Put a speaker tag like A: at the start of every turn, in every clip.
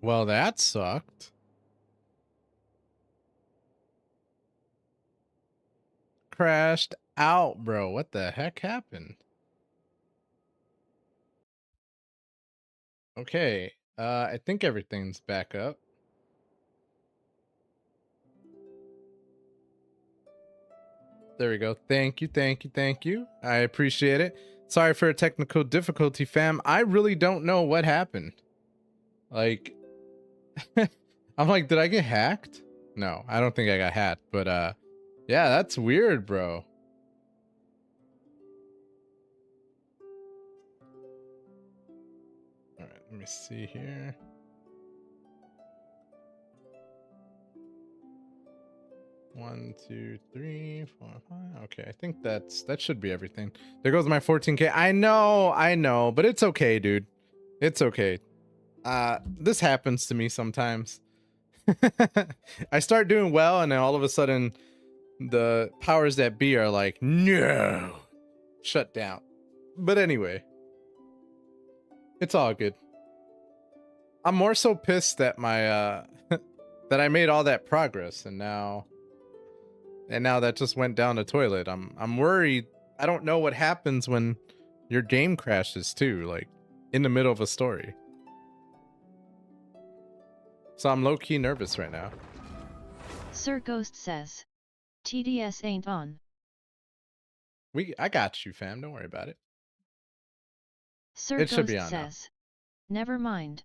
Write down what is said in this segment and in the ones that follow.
A: Well, that sucked. Crashed out, bro. What the heck happened? Okay. I think everything's back up. There we go. Thank you, thank you, thank you. I appreciate it. Sorry for a technical difficulty, fam. I really don't know what happened. Like, I'm like, did I get hacked? No, I don't think I got hacked, but yeah, that's weird, bro. All right, let me see here. One, two, three, four, five. Okay, I think that should be everything. There goes my 14K. I know, but it's okay, dude. It's okay. This happens to me sometimes. I start doing well, and then all of a sudden, the powers that be are like, no, shut down. But anyway, it's all good. I'm more so pissed that my that I made all that progress, and now that just went down the toilet. I'm worried. I don't know what happens when your game crashes too, like in the middle of a story. So I'm low-key nervous right now.
B: Sir Ghost says, TDS ain't on.
A: I got you, fam. Don't worry about it.
B: Sir
A: It should
B: Ghost
A: be on now.
B: says, never mind.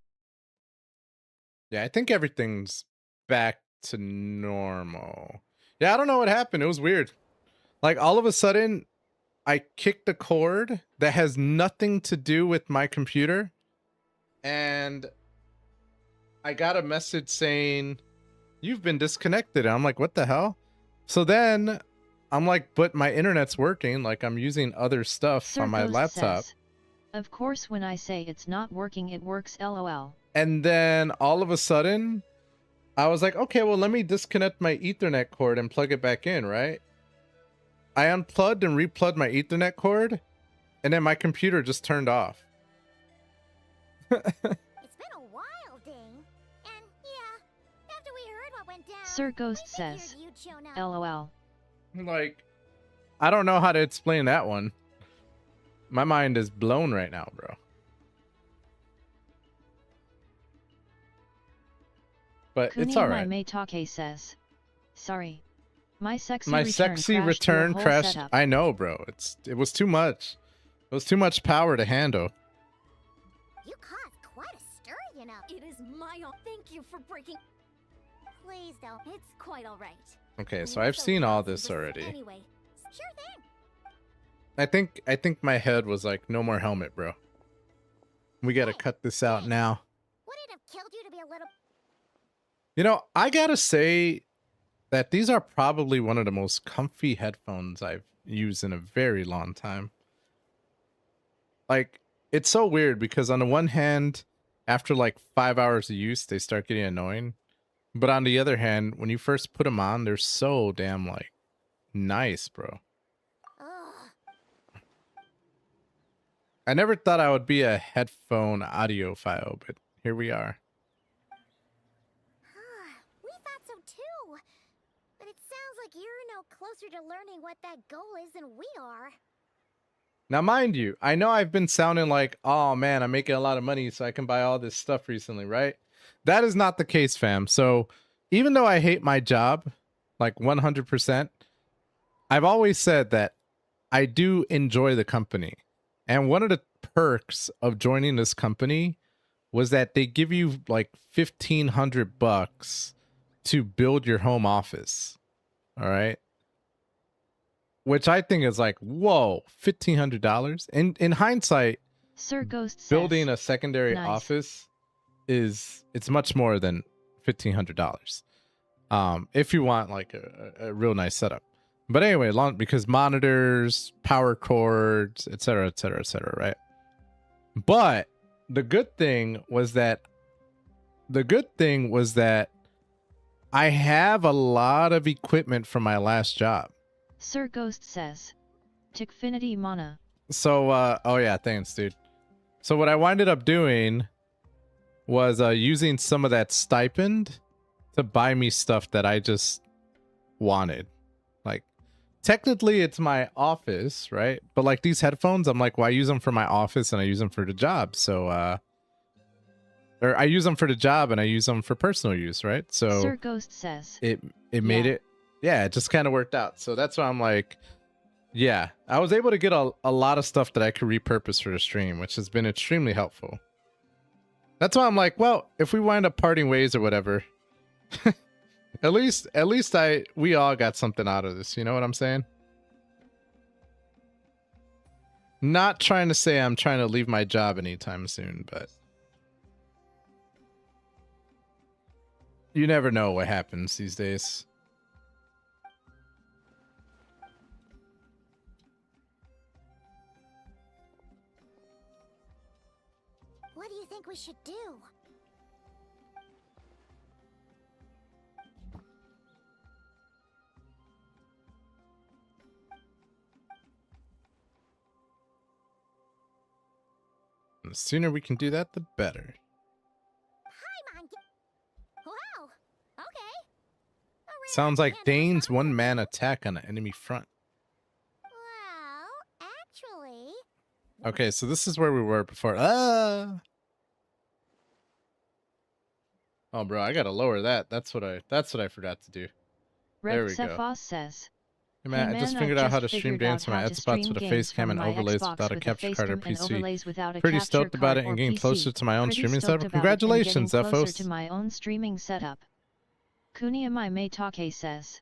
A: Yeah, I think everything's back to normal. Yeah, I don't know what happened. It was weird. Like all of a sudden, I kicked a cord that has nothing to do with my computer, and I got a message saying, you've been disconnected. And I'm like, what the hell? So then I'm like, but my internet's working. Like I'm using other stuff
B: Sir
A: on my
B: Ghost
A: laptop.
B: says, of course when I say it's not working it works lol.
A: And then all of a sudden, I was like, okay, well, let me disconnect my Ethernet cord and plug it back in, right? I unplugged and replugged my Ethernet cord, and then my computer just turned off.
C: It's been a while, Dane. And yeah, after we heard what went down,
B: Sir Ghost says, lol.
A: Like, I don't know how to explain that one. My mind is blown right now, bro. But it's all right.
B: My Meitake says, sorry. My sexy
A: return crashed.
B: Setup.
A: I know, bro. It was too much. It was too much power to handle.
C: You caused quite a stir, you know.
D: It is my own. Thank you for breaking.
C: Please don't.
D: It's quite all right.
A: Okay, so I've seen all this already.
C: Anyway, sure thing.
A: I think my head was like, no more helmet, bro. We gotta cut this out now.
C: Would it have killed you to be a little?
A: You know, I gotta say that these are probably one of the most comfy headphones I've used in a very long time. Like, it's so weird because on the one hand, after like 5 hours of use, they start getting annoying. But on the other hand, when you first put them on, they're so damn like nice, bro.
C: Ugh.
A: I never thought I would be a headphone audiophile, but here we are.
C: We thought so too. But it sounds like you're no closer to learning what that goal is than we are.
A: Now, mind you, I know I've been sounding like, oh man, I'm making a lot of money so I can buy all this stuff recently, right? That is not the case, fam. So even though I hate my job, like 100%, I've always said that I do enjoy the company. And one of the perks of joining this company was that they give you like $1,500 to build your home office. All right. Which I think is like, whoa, $1,500. In hindsight,
B: Sir Ghost says,
A: building a secondary
B: nice.
A: office it's much more than $1,500. If you want like a real nice setup. But anyway, because monitors, power cords, etc., etc., etc., right? But the good thing was that I have a lot of equipment from my last job.
B: Sir Ghost says, Tikfinity Mana.
A: So, oh yeah, thanks, dude. So what I winded up doing was using some of that stipend to buy me stuff that I just wanted. Like, technically it's my office, right? But like these headphones, I'm like, well, I use them for my office and I use them for the job. So, or I use them for the job and I use them for personal use, right? So
B: Sir Ghost says.
A: it made
B: Yeah.
A: it, yeah, it just kind of worked out. So that's why I'm like, yeah, I was able to get a lot of stuff that I could repurpose for the stream, which has been extremely helpful. That's why I'm like, well, if we wind up parting ways or whatever, at least we all got something out of this. You know what I'm saying? Not trying to say I'm trying to leave my job anytime soon, but you never know what happens these days.
C: What do you think we should do?
A: And the sooner we can do that, the better.
C: Paimon, wow. Okay. A rare
A: Sounds like
C: man
A: Dane's
C: or something.
A: one-man attack on the enemy front.
C: Well, actually,
A: Okay, so this is where we were before. Ah! Oh, bro, I gotta lower that. That's what I forgot to do. There
B: Red
A: we go.
B: Cephas says.
A: Hey man, I
B: Hey
A: just
B: man,
A: figured
B: I've
A: out how to
B: just
A: stream
B: figured out
A: dance on my
B: how to
A: Xbox
B: stream
A: with a
B: games
A: face cam
B: from
A: and
B: my
A: overlays
B: Xbox
A: without a
B: with
A: capture card or
B: facecam and
A: PC.
B: overlays without a
A: Pretty
B: capture
A: stoked about
B: card
A: it and
B: or
A: getting
B: PC.
A: closer to my own
B: Pretty
A: streaming
B: stoked
A: setup.
B: about it and getting
A: Congratulations,
B: closer
A: Zephos.
B: to my own streaming setup. Kuniamai Meitake says.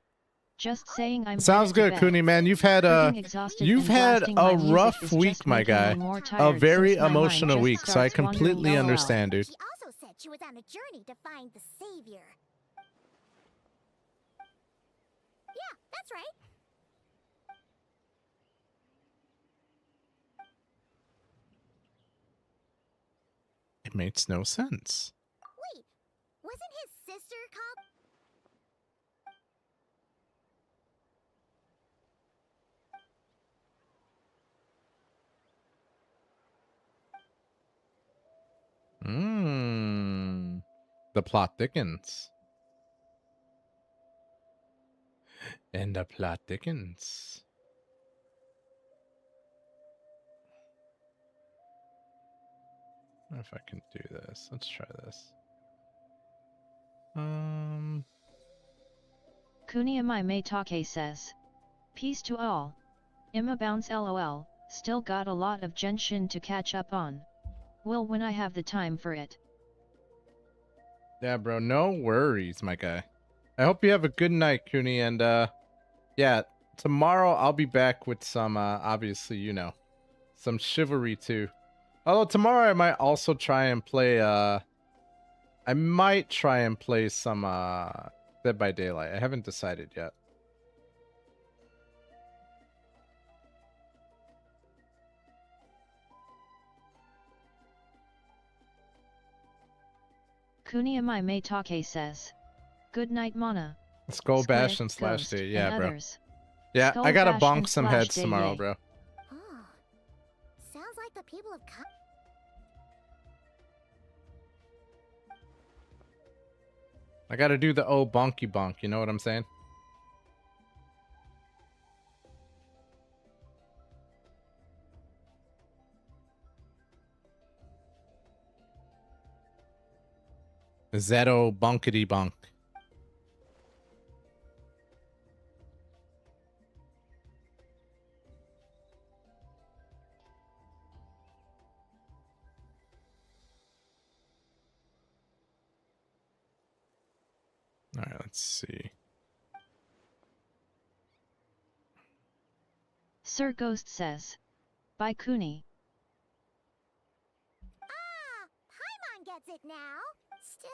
B: Just saying I'm
A: Sounds
B: headed to
A: good,
B: bed.
A: Cooney man. You've had
B: Freaking exhausted
A: you've
B: and
A: had
B: blasting
A: a
B: my music
A: rough
B: is
A: week,
B: just
A: my
B: making
A: guy.
B: me more
A: A
B: tired
A: very
B: since my mind
A: emotional
B: just
A: week, so I
B: starts wandering,
A: completely
B: lol.
A: understand, dude.
C: she also said she was on a journey to find the savior. Yeah, that's right.
A: It makes no sense.
C: Wait, wasn't his sister called?
A: Mmm. The plot thickens. And the plot thickens. I wonder if I can do this. Let's try this.
B: Kuniamai Meitake says. Peace to all. Imma bounce lol, still got a lot of Genshin to catch up on. Will when I have the time for it.
A: Yeah, bro, no worries, my guy. I hope you have a good night, Cooney, and yeah, tomorrow I'll be back with some obviously, you know, some chivalry too. Although tomorrow I might also try and play I might try and play some Dead by Daylight. I haven't decided yet.
B: Kuniamai Meitake says. Good night Mana.
A: Skull
B: Square,
A: Bash and Slash
B: Ghost,
A: Day. Yeah,
B: and
A: bro.
B: others.
A: Yeah,
B: Skull
A: I gotta
B: Bash
A: bonk
B: and
A: some
B: Slash
A: heads
B: Day,
A: tomorrow,
B: yay.
A: bro.
C: Oh, sounds like the people have come.
A: I gotta do the oh bonky bonk, you know what I'm saying? Zeto bonkity bonk. All right, let's see.
B: Sir Ghost says. Bye Kuni.
C: Ah, Paimon gets it now. Still.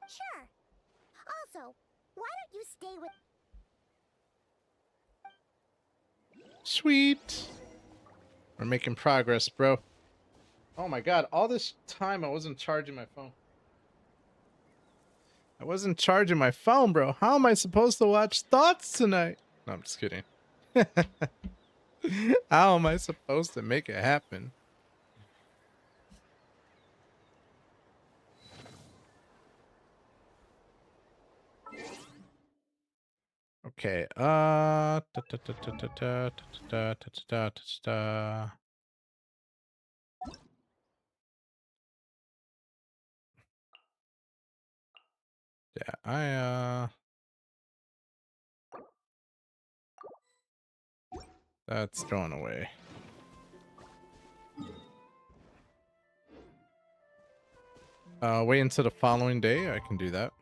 C: Sure. Also, why don't you stay with?
A: Sweet. We're making progress, bro. Oh my god, all this time I wasn't charging my phone. I wasn't charging my phone, bro. How am I supposed to watch Thoughts tonight? No, I'm just kidding. How am I supposed to make it happen? Okay, yeah, that's thrown away. Wait until the following day, I can do that.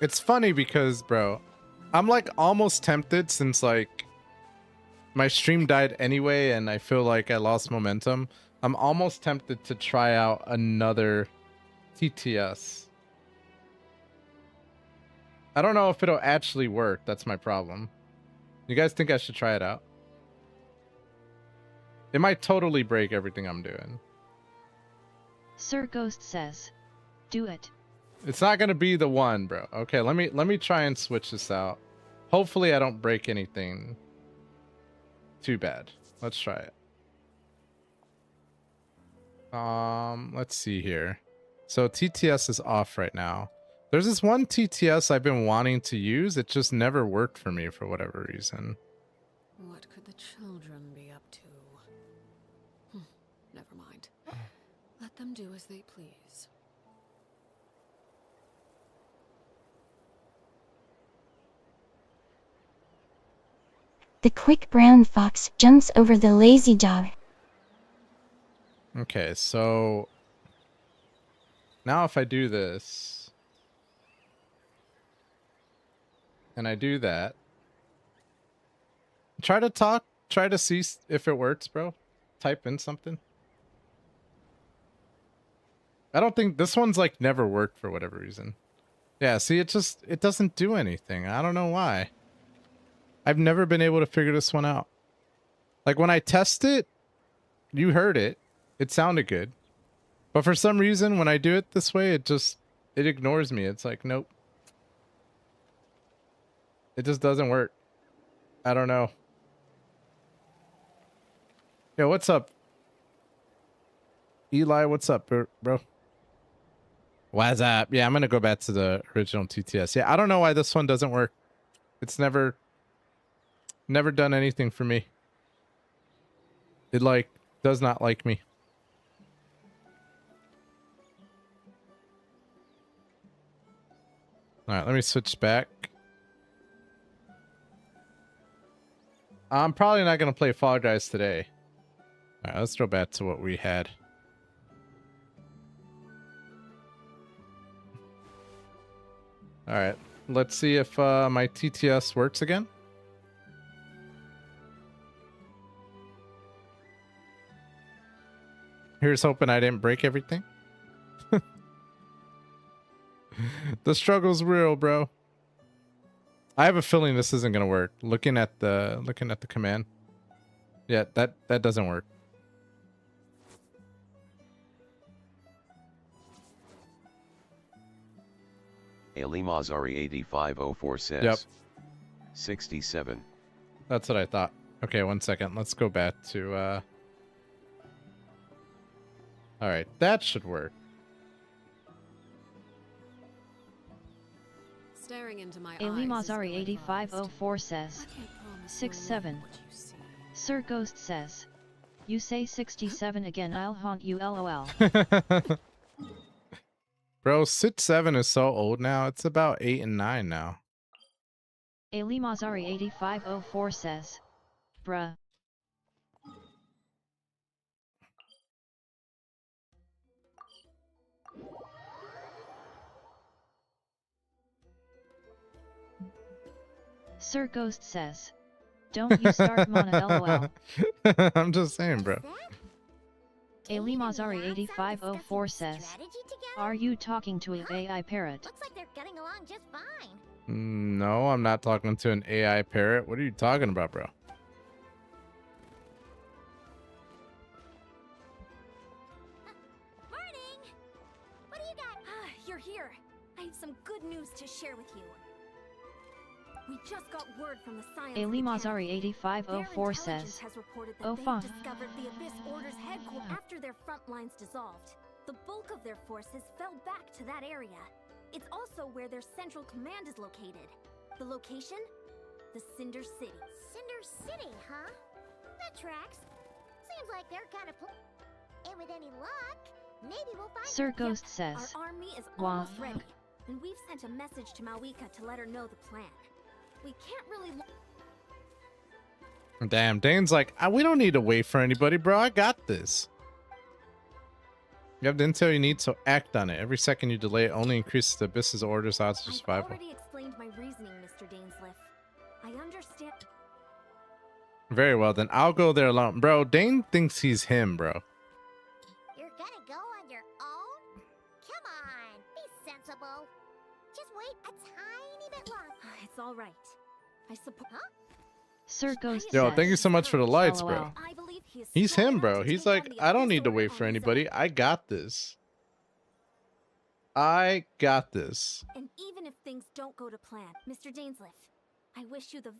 A: It's funny because, bro, I'm like almost tempted since like my stream died anyway and I feel like I lost momentum. I'm almost tempted to try out another TTS. I don't know if it'll actually work. That's my problem. You guys think I should try it out? It might totally break everything I'm doing.
B: Sir Ghost says, do it.
A: It's not gonna be the one, bro. Okay, let me try and switch this out. Hopefully I don't break anything too bad. Let's try it. Let's see here. So TTS is off right now. There's this one TTS I've been wanting to use. It just never worked for me for whatever reason.
E: What could the children be up to? Never mind. Let them do as they please.
F: The quick brown fox jumps over the lazy dog.
A: Okay, so now if I do this and I do that, try to talk, try to see if it works, bro. Type in something. I don't think this one's like never worked for whatever reason. Yeah, see, it doesn't do anything. I don't know why. I've never been able to figure this one out. Like when I test it, you heard it. It sounded good. But for some reason, when I do it this way, it ignores me. It's like, nope. It just doesn't work. I don't know. Yo, what's up? Eli, what's up, bro? What's up? Yeah, I'm going to go back to the original TTS. Yeah, I don't know why this one doesn't work. It's never done anything for me. It like does not like me. All right, let me switch back. I'm probably not going to play Fall Guys today. All right, let's go back to what we had. All right, let's see if my TTS works again. Here's hoping I didn't break everything. The struggle's real, bro. I have a feeling this isn't gonna work. Looking at the command. Yeah, that doesn't work.
G: Ali Mazari 8504 says.
A: Yep.
G: 67.
A: That's what I thought. Okay, 1 second. Let's go back to all right, that should work.
E: Staring into my
B: Ali
E: eyes is
B: Mazari
E: ill-advised.
B: 8504 says,
E: I can't promise
B: 67.
E: you'll like what you see.
B: Sir Ghost says, you say 67 again, I'll haunt you, lol.
A: Bro, Sit 7 is so old now. It's about 8 and 9 now.
B: Ali Mazari 8504 says, bruh. Sir Ghost says, don't you start Mana lol.
A: I'm just saying, bro.
C: Aiden and
B: Mazari
C: Leon
B: 8504
C: discussing
B: says,
C: strategy together?
B: are you talking to an AI parrot?
C: Looks like they're getting along just fine.
A: No, I'm not talking to an AI parrot. What are you talking about, bro?
C: Morning! What do you got?
D: You're here. I have some good news to share with you. We just got word from the science.
B: Mazari
D: Their
B: 8504
D: intelligence
B: says,
D: has reported that
B: oh
D: they've
B: fine.
D: discovered the Abyss Order's headquarters after their front lines dissolved. The bulk of their forces fell back to that area. It's also where their central command is located. The location? The Cinder City.
C: Cinder City, huh? That tracks. Seems like they're kind of and with any luck, maybe we'll find
B: Sir
C: them.
B: Ghost says,
D: Our army is
B: Wow.
D: almost ready, and we've sent a message to Mawika to let her know the plan. We can't really.
A: Damn, Dane's like, we don't need to wait for anybody, bro. I got this. You have the intel you need, so act on it. Every second you delay it only increases the Abyss's orders odds to
D: I've
A: survival.
D: already explained my reasoning, Mr. Dainsliff. I understand.
A: Very well, then I'll go there alone. Bro, Dane thinks he's him, bro.
C: You're gonna go on your own? Come on, be sensible. Just wait a tiny bit longer.
D: It's all right. I suppose.
C: Huh?
B: Sir Ghost
A: Yo,
B: says,
A: thank you so much for the lights, bro.
B: LOL.
D: I believe he is
A: He's
D: strong
A: him,
D: enough
A: bro.
D: to
A: He's
D: take on
A: like,
D: the
A: I don't
D: Abyss
A: need to
D: Order
A: wait
D: on
A: for
D: his
A: anybody.
D: own.
A: I got this. I got this.
D: And even if things don't go to plan, Mr. Dainsliff, I wish you the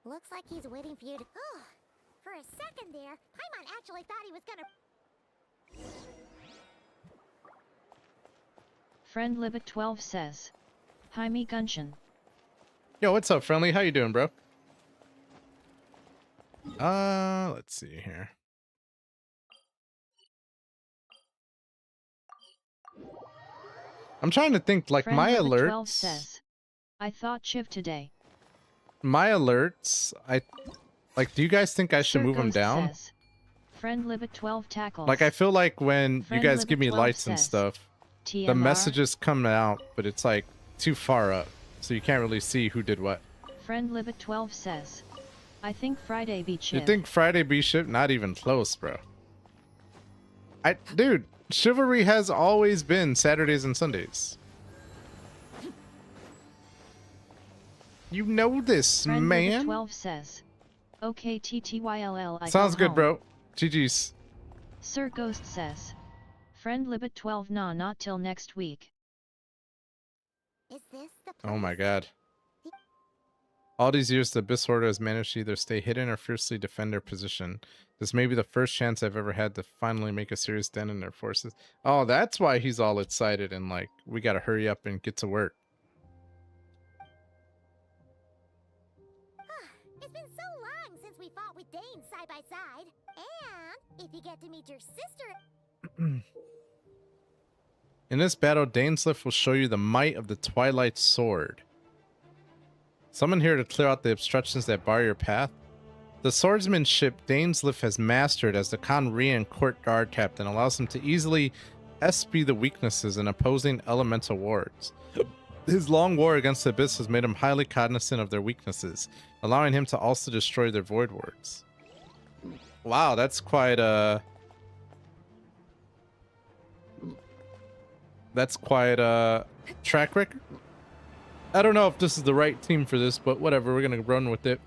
C: Looks like he's waiting for you to. Oh, for a second there, Paimon actually thought he was gonna.
B: Friend Libet 12 says, hi me Genshin.
A: Yo, what's up, friendly? How you doing, bro? Let's see here. I'm trying to think, like,
B: Friend
A: my
B: Libet 12
A: alerts.
B: says, I thought Chiv today.
A: My alerts, like, do you guys think I should
B: Sir
A: move them
B: Ghost
A: down?
B: says, Friend Libet 12 tackles.
A: Like, I feel like when
B: Friend
A: you guys
B: Libet
A: give me
B: 12
A: lights and
B: says,
A: stuff,
B: TMR.
A: the messages come out, but it's like too far up, so you can't really see who did what.
B: Friend Libet 12 says, I think Friday be Chiv.
A: You think Friday be ship? Not even close, bro. Dude, chivalry has always been Saturdays and Sundays. You know this,
B: Friend
A: man.
B: Libet 12 says, okay TTYLL I
A: Sounds
B: go
A: good,
B: home.
A: bro. GG's.
B: Sir Ghost says, Friend Libet 12 nah not till next week.
C: Is this the
A: Oh my
C: place?
A: god. All these years, the Abyss Order has managed to either stay hidden or fiercely defend their position. This may be the first chance I've ever had to finally make a serious dent in their forces. Oh, that's why he's all excited and like, we gotta hurry up and get to work.
C: It's been so long since we fought with Dane side by side. And if you get to meet your sister.
A: In this battle, Dainsliff will show you the might of the Twilight Sword. Summon here to clear out the obstructions that bar your path. The swordsmanship Dainsliff has mastered as the Conrian court guard captain allows him to easily SP the weaknesses in opposing elemental wards. His long war against the Abyss has made him highly cognizant of their weaknesses, allowing him to also destroy their void wards. Wow, that's quite a track record. I don't know if this is the right team for this, but whatever, we're gonna run with it.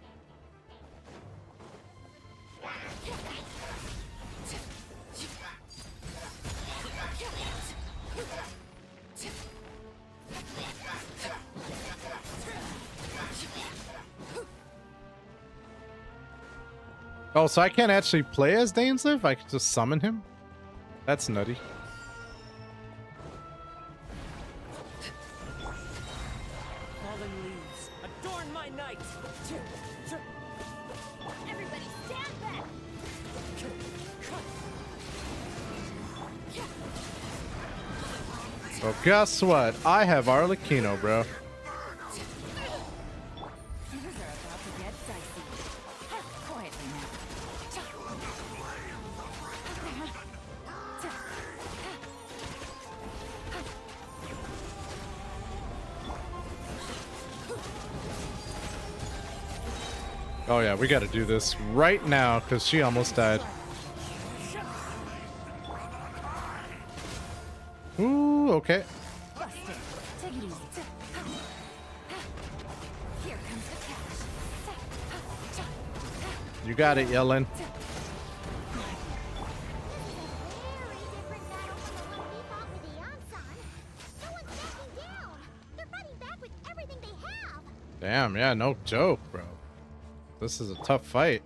A: Oh, so I can't actually play as Dainsliff? I can just summon him? That's nutty.
H: Fallen leaves, adorn my night!
D: Everybody stand back!
A: Well, guess what? I have Arlecchino, bro.
D: Things are about to get dicey. Quietly now.
A: Oh yeah, we gotta do this right now, because she almost died. Ooh, okay.
D: Bust it. Take it easy. Here comes the cash.
A: You got it, Yellen.
C: Very different battle from the one we fought with the Yansan. No one's backing down. They're fighting back with everything they have.
A: Damn, yeah, no joke, bro. This is a tough fight.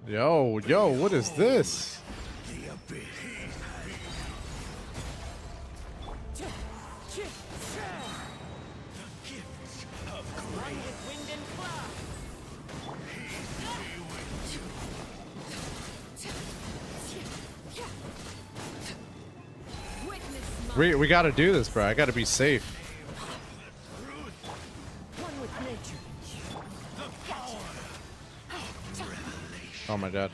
A: Yo, what is this?
H: One with wind and cloud.
D: Witness my
A: We gotta do this, bro. I gotta be safe.
H: One with nature.
A: Oh my god.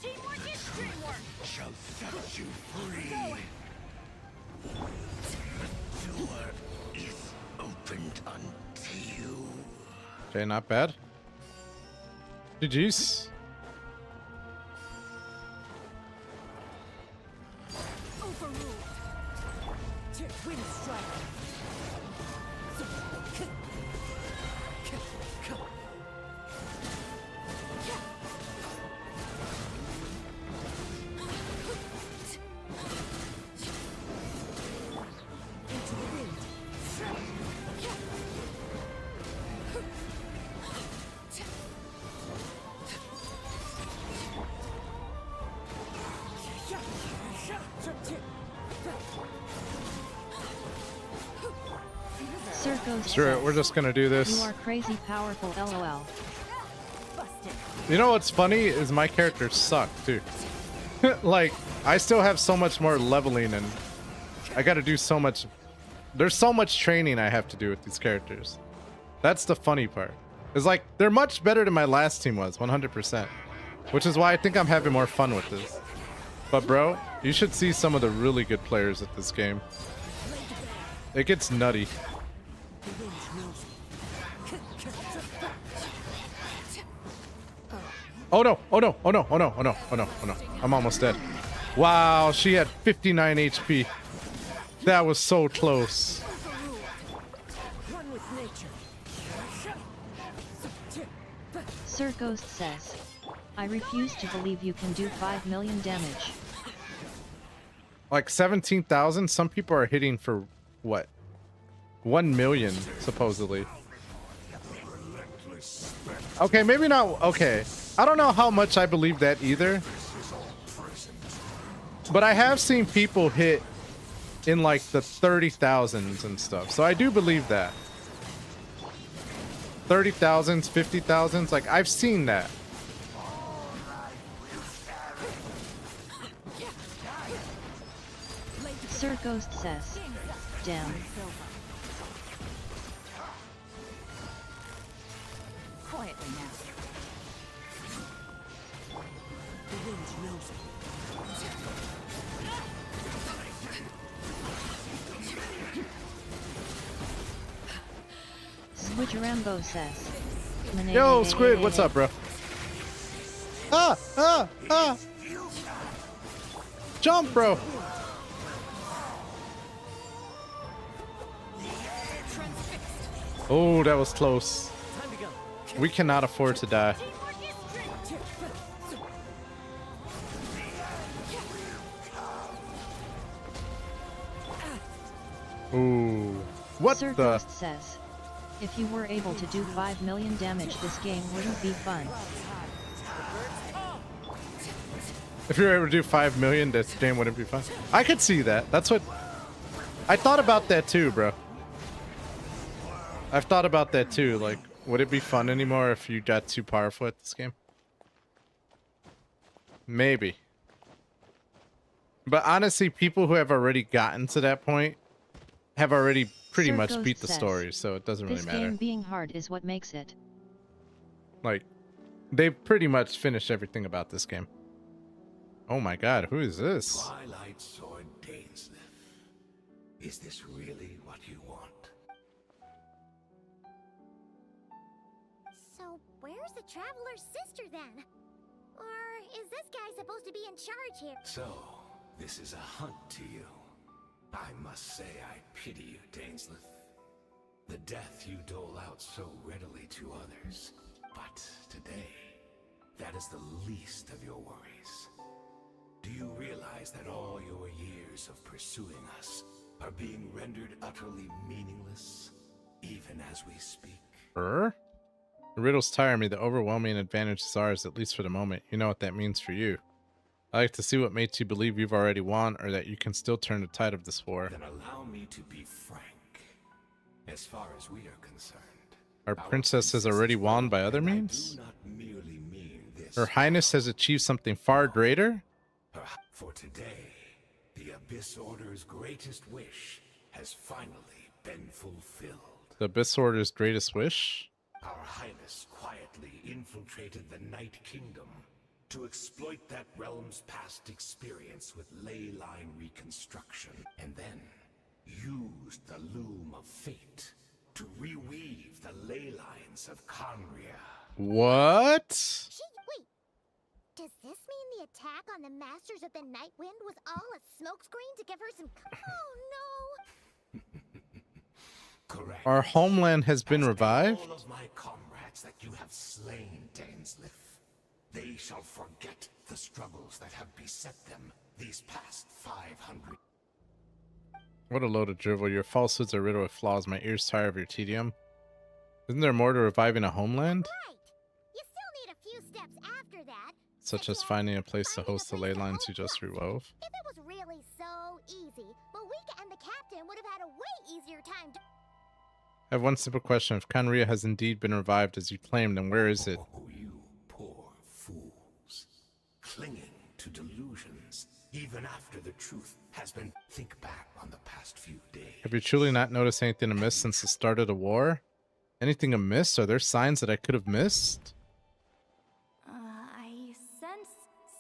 D: teamwork is dreamwork.
I: Shall set you free. The door is opened unto you.
A: Okay, not bad. GG's.
D: Overruled.
H: Wind strike. Into the wind.
B: Sir Ghost
A: Sure,
B: says,
A: we're just gonna do
B: You
A: this.
B: are crazy powerful, lol.
D: Bust it.
A: You know what's funny is my characters suck too. Like, I still have so much more leveling and I gotta do so much. There's so much training I have to do with these characters. That's the funny part. It's like, they're much better than my last team was, 100%. Which is why I think I'm having more fun with this. But bro, you should see some of the really good players at this game. It gets nutty. Oh no, oh no, oh no, oh no, oh no, oh no, oh no. I'm almost dead. Wow, she had 59 HP. That was so close.
H: One with nature.
B: Sir Ghost says, I refuse to believe you can do 5 million damage.
A: Like 17,000? Some people are hitting for what? 1 million, supposedly. Okay, maybe not. Okay. I don't know how much I believe that either. But I have seen people hit in like the 30,000s and stuff. So I do believe that. 30,000s, 50,000s. Like, I've seen that.
B: Sir Ghost says, damn.
D: Quietly now.
H: The wind knows it.
B: Switcherambo says,
A: Yo, Squid, what's up, bro? Ah, ah, ah. Jump, bro. Oh, that was close.
H: Time to go.
A: We cannot afford to die. Ooh. What
B: Sir
A: the?
B: Ghost says, if you were able to do 5 million damage, this game wouldn't be fun.
A: If you're able to do 5 million, this game wouldn't be fun. I could see that. That's what... I thought about that too, bro. I've thought about that too. Like, would it be fun anymore if you got too powerful at this game? Maybe. But honestly, people who have already gotten to that point have already pretty
B: Sir
A: much
B: Ghost
A: beat the
B: says,
A: story, so it doesn't really
B: This
A: matter.
B: game being hard is what makes it.
A: Like, they've pretty much finished everything about this game. Oh my god, who is this?
I: Twilight Sword Dainsleif. Is this really what you want?
C: So, where's the Traveler's sister then? Or is this guy supposed to be in charge here?
I: So, this is a hunt to you. I must say I pity you, Dainsleif. The death you dole out so readily to others. But today, that is the least of your worries. Do you realize that all your years of pursuing us are being rendered utterly meaningless, even as we speak?
A: The riddles tire me. The overwhelming advantage is ours, at least for the moment. You know what that means for you. I like to see what makes you believe you've already won, or that you can still turn the tide of this war.
I: Then allow me to be frank. As far as we are concerned,
A: Our princess has already won by other means?
I: I do not merely mean this.
A: Her Highness has achieved something far greater?
I: For today, the Abyss Order's greatest wish has finally been fulfilled.
A: The Abyss Order's greatest wish?
I: Our Highness quietly infiltrated the Night Kingdom to exploit that realm's past experience with ley line reconstruction, and then used the Loom of Fate to reweave the ley lines of Conria.
A: What?
C: Wait. Does this mean the attack on the Masters of the Night Wind was all a smokescreen to give her some... Oh, no!
I: Correct.
A: Our homeland has been
I: As
A: revived?
I: all of my comrades that you have slain, Dainsleif, they shall forget the struggles that have beset them these past 500.
A: What a load of drivel. Your falsehoods are riddled with flaws. My ears tire of your tedium. Isn't there more to reviving a homeland?
C: Right! You still need a few steps after that.
A: Such as finding a place to host the ley lines you just rewove?
C: If it was really so easy, Malika and the captain would have had a way easier time to...
A: I have one simple question. If Conria has indeed been revived as you claim, then where is it?
I: Oh, you poor fools. Clinging to delusions, even after the truth has been... Think back on the past few days.
A: Have you truly not noticed anything amiss since the start of the war? Anything amiss? Are there signs that I could have missed?
D: I sense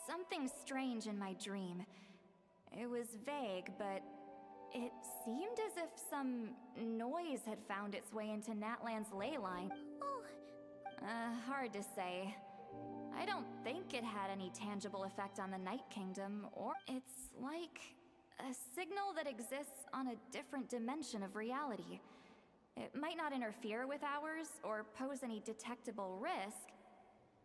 D: something strange in my dream. It was vague, but it seemed as if some noise had found its way into Natlan's ley line.
C: Oh,
D: Hard to say. I don't think it had any tangible effect on the Night Kingdom, or it's like a signal that exists on a different dimension of reality. It might not interfere with ours or pose any detectable risk,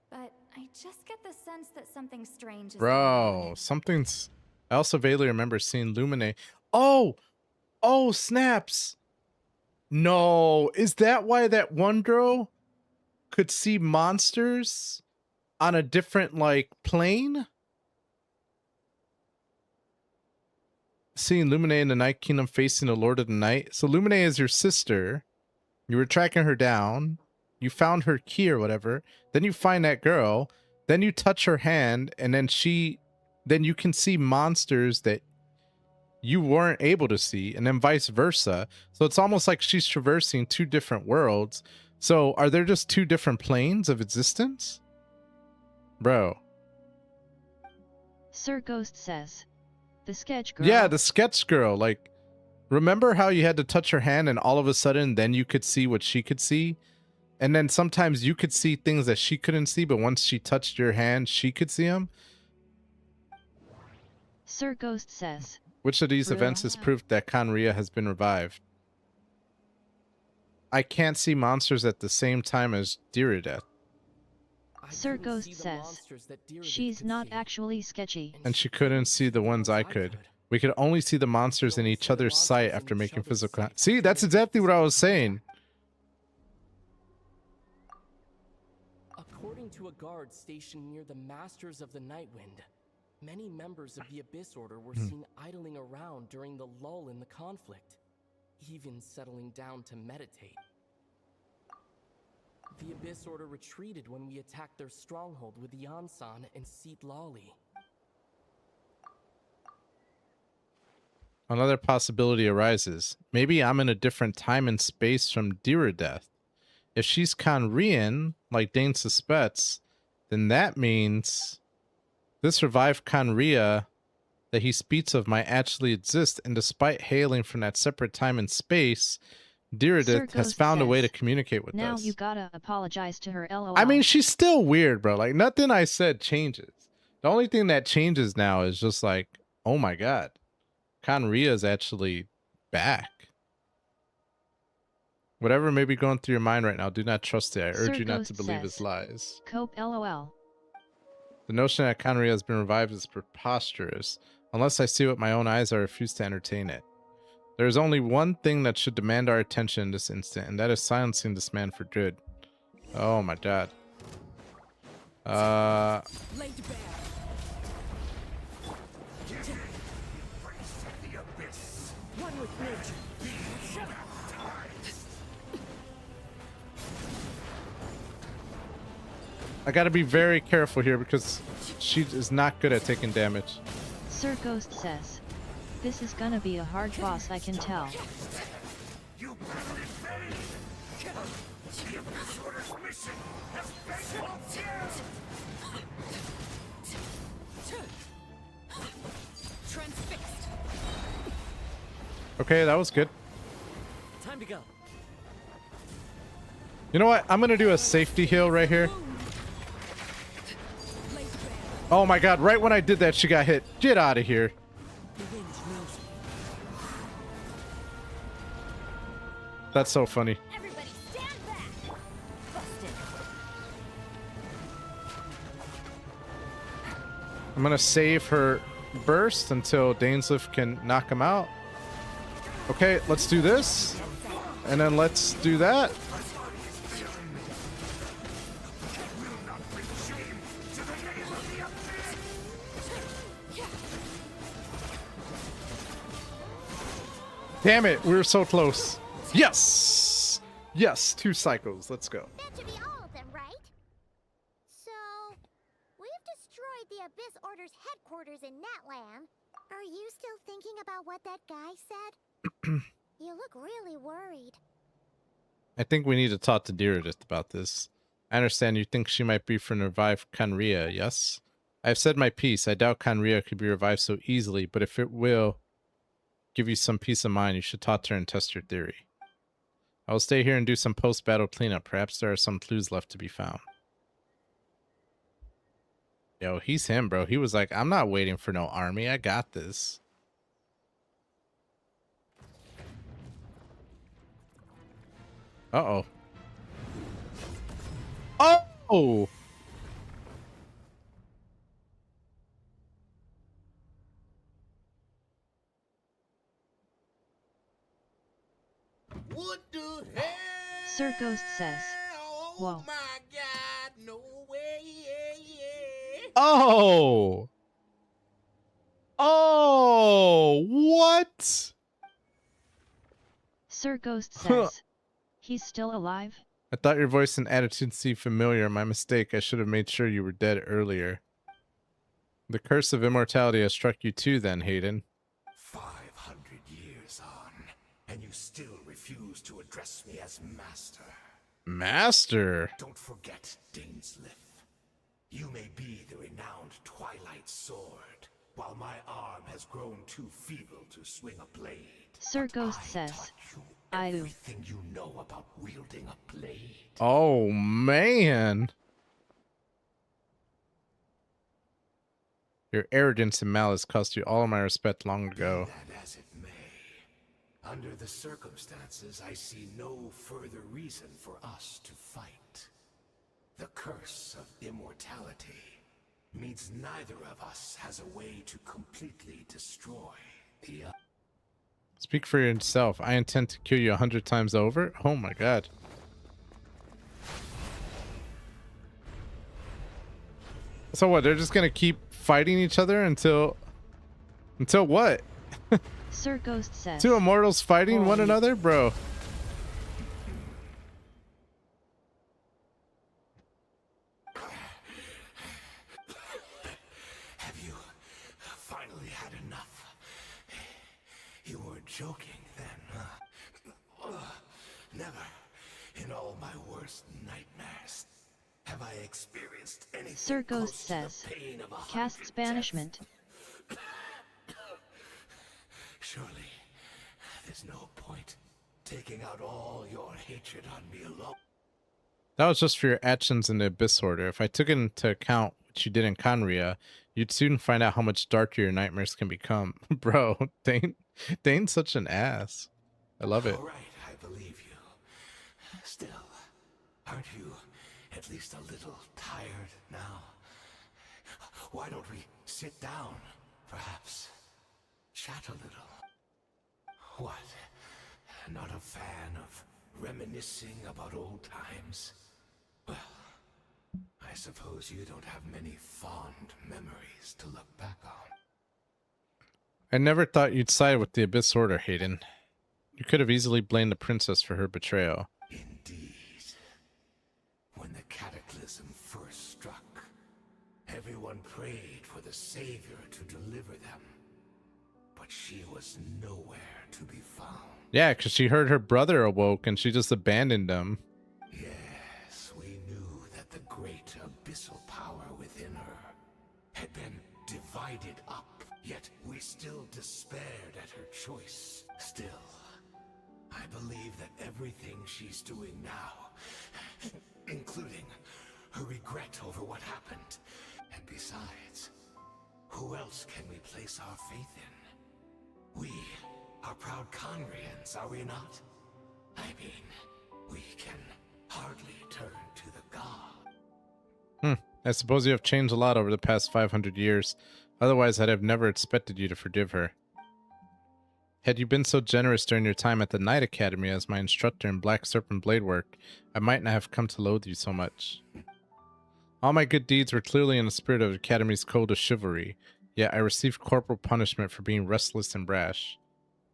D: but I just get the sense that something strange is going
A: Bro,
D: on.
A: something's... I also vaguely remember seeing Lumine. Oh! Oh, snaps! No, is that why that one girl could see monsters on a different, like, plane? Seeing Lumine in the Night Kingdom facing the Lord of the Night. So Lumine is your sister. You were tracking her down. You found her key or whatever. Then you find that girl. Then you touch her hand, and then then you can see monsters that you weren't able to see, and then vice versa. So it's almost like she's traversing two different worlds. So are there just two different planes of existence? Bro.
B: Sir Ghost says. The sketch girl.
A: Yeah, the sketch girl. Like, remember how you had to touch her hand and all of a sudden then you could see what she could see? And then sometimes you could see things that she couldn't see, but once she touched your hand, she could see them?
B: Sir Ghost says.
A: Which of these events is proof that Conria has been revived? I can't see monsters at the same time as Death.
B: Sir Ghost says. She's not actually sketchy.
A: And she couldn't see the ones I could. We could only see the monsters in each other's sight after making physical... See, that's exactly what I was saying.
J: According to a guard stationed near the Masters of the Nightwind, many members of the Abyss Order were seen idling around during the lull in the conflict, even settling down to meditate. The Abyss Order retreated when we attacked their stronghold with Yansan and Seat Lawley.
A: Another possibility arises. Maybe I'm in a different time and space from Death. If she's Conrian, like Dane suspects, then that means this revived Conria that he speaks of might actually exist, and despite hailing from that separate time and space, Diridith
B: Sir
A: has
B: Ghost
A: found a way to
B: says,
A: communicate with
B: now
A: us.
B: you gotta apologize to her, lol.
A: I mean, she's still weird, bro. Like, nothing I said changes. The only thing that changes now is just like, oh my god, Conria's actually back. Whatever may be going through your mind right now, do not trust it. I urge
B: Sir
A: you not to
B: Ghost
A: believe his
B: says,
A: lies.
B: Cope, lol.
A: The notion that Conria has been revived is preposterous. Unless I see it with my own eyes, I refuse to entertain it. There is only one thing that should demand our attention in this instant, and that is silencing this man for good. Oh my god.
H: Laid bare. One with nature.
A: I gotta be very careful here because she is not good at taking damage.
B: Sir Ghost says, this is gonna be a hard boss, I can tell.
H: Transfixed.
A: Okay, that was good.
H: Time to go.
A: You know what? I'm gonna do a safety heal right here. Oh my god, right when I did that, she got hit. Get out of here.
H: The wind knows me.
A: That's so funny.
D: Everybody stand back! Busted.
A: I'm gonna save her burst until Dainsleif can knock him out. Okay, let's do this. And then let's do that. Damn it, we were so close. Yes! Yes, 2 cycles. Let's go.
C: That should be all of them, right? So, we've destroyed the Abyss Order's headquarters in Natlan. Are you still thinking about what that guy said? You look really worried.
A: I think we need to talk to Diridith about this. I understand you think she might be for revive Conria, yes? I've said my piece. I doubt Conria could be revived so easily, but if it will give you some peace of mind, you should talk to her and test your theory. I will stay here and do some post-battle cleanup. Perhaps there are some clues left to be found. Yo, he's him, bro. He was like, I'm not waiting for no army. I got this. Uh-oh. Oh!
I: What the hell?
B: Sir Ghost says, whoa.
I: Oh my god, no way.
A: Oh! Oh! What?
B: Sir Ghost says, he's still alive?
A: I thought your voice and attitude seemed familiar. My mistake. I should have made sure you were dead earlier. The curse of immortality has struck you too then, Hayden.
I: 500 years on, and you still refuse to address me as master.
A: Master?
I: Don't forget, Dainsleif. You may be the renowned Twilight Sword, while my arm has grown too feeble to swing a blade.
B: Sir Ghost says,
I: Taught you
B: I
I: everything you know about wielding a blade.
A: Oh, man. Your arrogance and malice cost you all of my respect long ago.
I: Be that as it may, under the circumstances, I see no further reason for us to fight. The curse of immortality means neither of us has a way to completely destroy the other.
A: Speak for yourself. I intend to kill you 100 times over? Oh my god. So what, they're just gonna keep fighting each other until what?
B: Sir Ghost says,
A: 2 immortals fighting one another? Bro.
I: Have you finally had enough? You weren't joking then, huh? Never in all my worst nightmares have I experienced anything
B: Sir Ghost
I: close to the
B: says,
I: pain of a
B: casts
I: hundred
B: banishment.
I: deaths. Surely, there's no point taking out all your hatred on me alone.
A: That was just for your actions in the Abyss Order. If I took into account what you did in Conria, you'd soon find out how much darker your nightmares can become. Bro, Dane's such an ass. I love it.
I: All right, I believe you. Still, aren't you at least a little tired now? Why don't we sit down, perhaps? Chat a little. What? Not a fan of reminiscing about old times? Well, I suppose you don't have many fond memories to look back on.
A: I never thought you'd side with the Abyss Order, Hayden. You could have easily blamed the princess for her betrayal.
I: Indeed. When the cataclysm first struck, everyone prayed for the Savior to deliver them. But she was nowhere to be found.
A: Yeah, because she heard her brother awoke and she just abandoned him.
I: Yes, we knew that the great abyssal power within her had been divided up, yet we still despaired at her choice. Still, I believe that everything she's doing now, including her regret over what happened, and besides, who else can we place our faith in? We are proud Conrians, are we not? I mean, we can hardly turn to the god.
A: I suppose you have changed a lot over the past 500 years. Otherwise, I'd have never expected you to forgive her. Had you been so generous during your time at the Knight Academy as my instructor in Black Serpent Blade work, I might not have come to loathe you so much. All my good deeds were clearly in the spirit of the Academy's code of chivalry, yet I received corporal punishment for being restless and brash.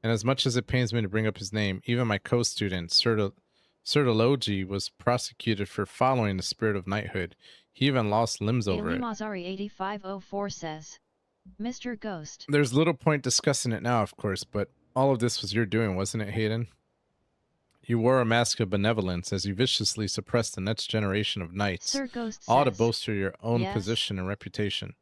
A: And as much as it pains me to bring up his name, even my co-student, Sertologi, was prosecuted for following the spirit of knighthood. He even lost limbs over it.
B: Mazari8504 says, Mr. Ghost.
A: There's little point discussing it now, of course, but all of this was your doing, wasn't it, Hayden? You wore a mask of benevolence as you viciously suppressed the next generation of knights,
B: Sir Ghost
A: all to
B: says,
A: bolster your own
B: yes.
A: position and reputation.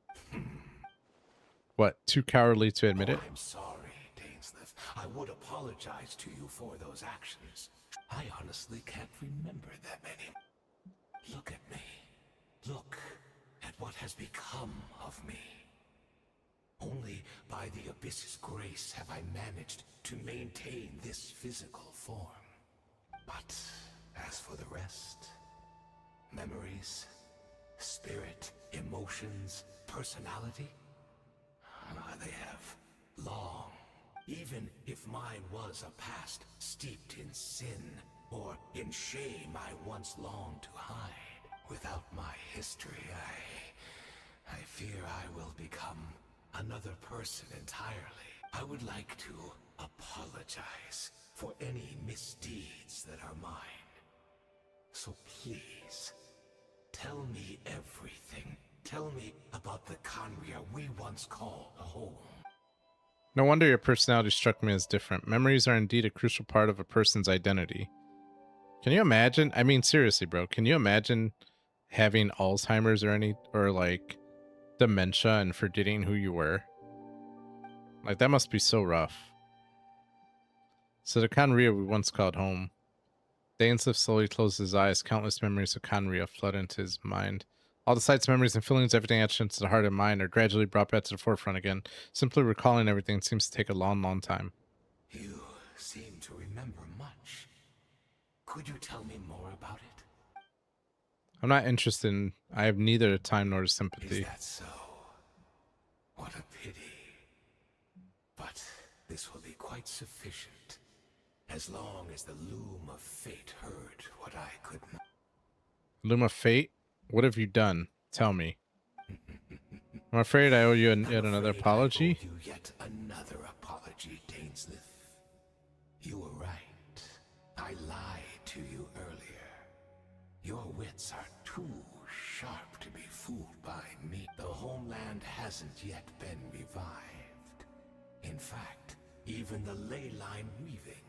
A: What, too cowardly to admit it?
I: I'm sorry, Dainsleif. I would apologize to you for those actions. I honestly can't remember that many. Look at me. Look at what has become of me. Only by the Abyss's grace have I managed to maintain this physical form. But as for the rest, memories, spirit, emotions, personality, they have long. Even if mine was a past steeped in sin or in shame I once longed to hide, without my history, I fear I will become another person entirely. I would like to apologize for any misdeeds that are mine. So please, tell me everything. Tell me about the Conria we once called a home.
A: No wonder your personality struck me as different. Memories are indeed a crucial part of a person's identity. Can you imagine? I mean, seriously, bro. Can you imagine having Alzheimer's or like dementia and forgetting who you were? Like, that must be so rough. So the Conria we once called home. Dainsleif slowly closed his eyes. Countless memories of Conria flood into his mind. All the sights, memories, and feelings, everything etched into the heart and mind are gradually brought back to the forefront again. Simply recalling everything seems to take a long, long time.
I: You seem to remember much. Could you tell me more about it?
A: I'm not interested in... I have neither the time nor the sympathy.
I: Is that so? What a pity. But this will be quite sufficient. As long as the loom of fate heard what I could not.
A: Loom of fate? What have you done? Tell me. I'm afraid I owe you yet another apology.
I: I owe you yet another apology, Dainsleif. You were right. I lied to you earlier. Your wits are too sharp to be fooled by me. The homeland hasn't yet been revived. In fact, even the ley line weaving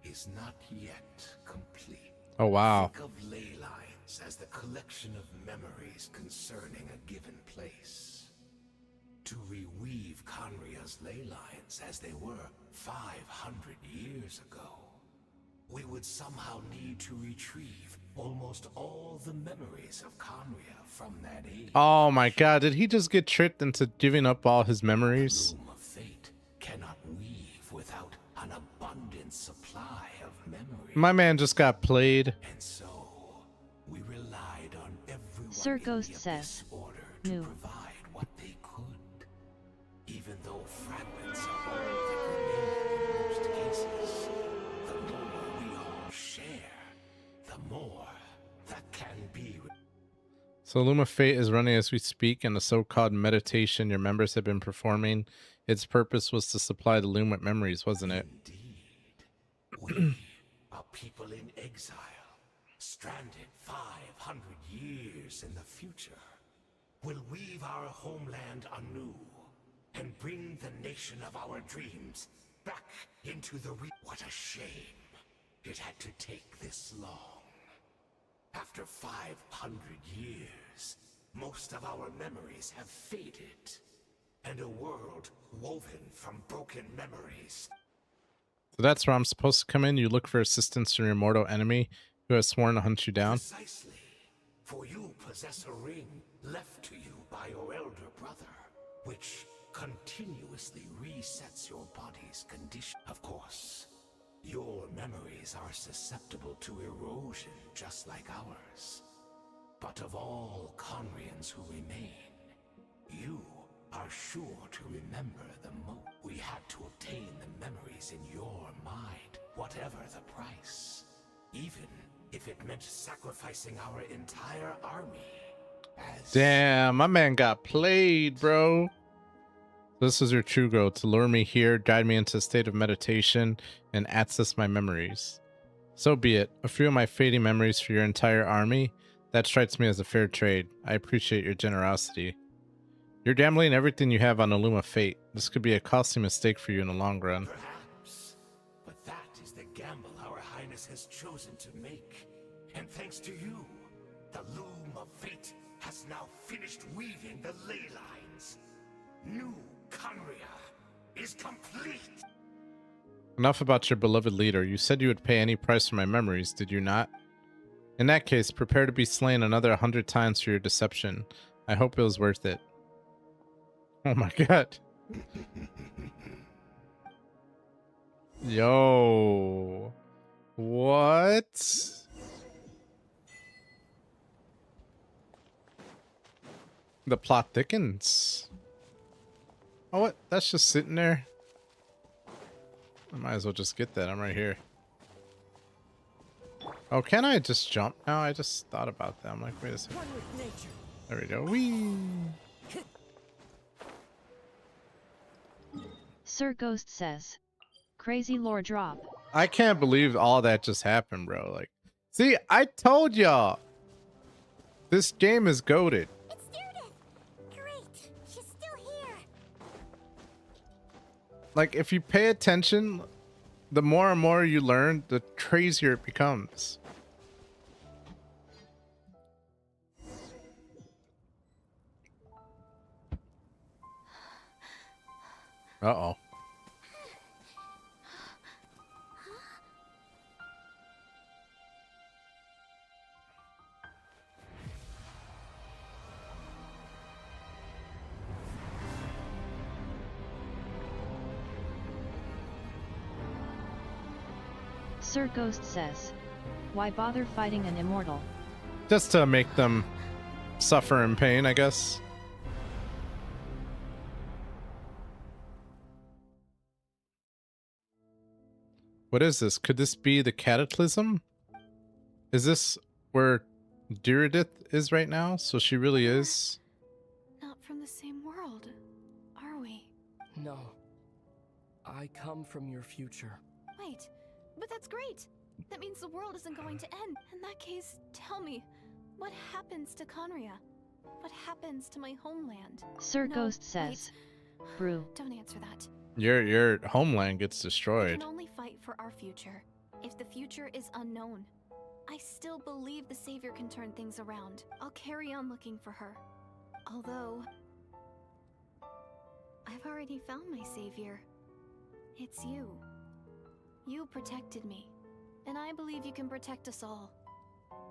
I: is not yet complete.
A: Oh, wow.
I: Think of ley lines as the collection of memories concerning a given place. To reweave Conria's ley lines as they were 500 years ago we would somehow need to retrieve almost all the memories of Conria from that age.
A: Oh my god, did he just get tricked into giving up all his memories?
I: The loom of fate cannot weave without an abundant supply of memory.
A: My man just got played.
I: And so, we relied on everyone
B: Sir
I: in
B: Ghost
I: the
B: says,
I: Abyss Order to
B: "No."
I: provide what they could. Even though fragments are all that remain in most cases, the more we all share, the more that can be.
A: So Loom of Fate is running as we speak, and the so-called meditation your members have been performing, its purpose was to supply the Loom with memories, wasn't it?
I: Indeed. We are people in exile, stranded 500 years in the future. Will weave our homeland anew and bring the nation of our dreams back into the What a shame it had to take this long. After 500 years, most of our memories have faded, and a world woven from broken memories.
A: So that's where I'm supposed to come in. You look for assistance from your mortal enemy who has sworn to hunt you down.
I: Precisely, for you possess a ring left to you by your elder brother, which continuously resets your body's condition. Of course, your memories are susceptible to erosion just like ours. But of all Conrians who remain, you are sure to remember the most. We had to obtain the memories in your mind, whatever the price. Even if it meant sacrificing our entire army.
A: Damn, my man got played, bro. This is your true goal, to lure me here, guide me into a state of meditation, and access my memories. So be it. A few of my fading memories for your entire army. That strikes me as a fair trade. I appreciate your generosity. You're gambling everything you have on the Loom of Fate. This could be a costly mistake for you in the long run.
I: Perhaps, but that is the gamble our Highness has chosen to make. And thanks to you, the Loom of Fate has now finished weaving the ley lines. New Conria is complete.
A: Enough about your beloved leader. You said you would pay any price for my memories, did you not? In that case, prepare to be slain another 100 times for your deception. I hope it was worth it. Oh my god. Yo. What? The plot thickens. Oh, what? That's just sitting there. I might as well just get that. I'm right here. Oh, can I just jump now? I just thought about that. I'm like, wait a second.
H: One with nature.
A: There we go. Whee!
B: Sir Ghost says, "Crazy lore drop."
A: I can't believe all that just happened, bro. Like, see, I told y'all. This game is goated.
C: It's Judith! Great! She's still here!
A: Like, if you pay attention, the more and more you learn, the crazier it becomes. Uh-oh.
B: Sir Ghost says, "Why bother fighting an immortal?"
A: Just to make them suffer in pain, I guess. What is this? Could this be the Cataclysm? Is this where Diridith is right now? So she really is?
E: Not from the same world, are we?
J: No. I come from your future.
E: Wait, but that's great. That means the world isn't going to end. In that case, tell me, what happens to Conria? What happens to my homeland?
B: Sir
E: No,
B: Ghost says, "Brew."
E: Don't answer that.
A: Your homeland gets
E: We
A: destroyed.
E: can only fight for our future. If the future is unknown, I still believe the Savior can turn things around. I'll carry on looking for her. Although, I've already found my Savior. It's you. You protected me. And I believe you can protect us all.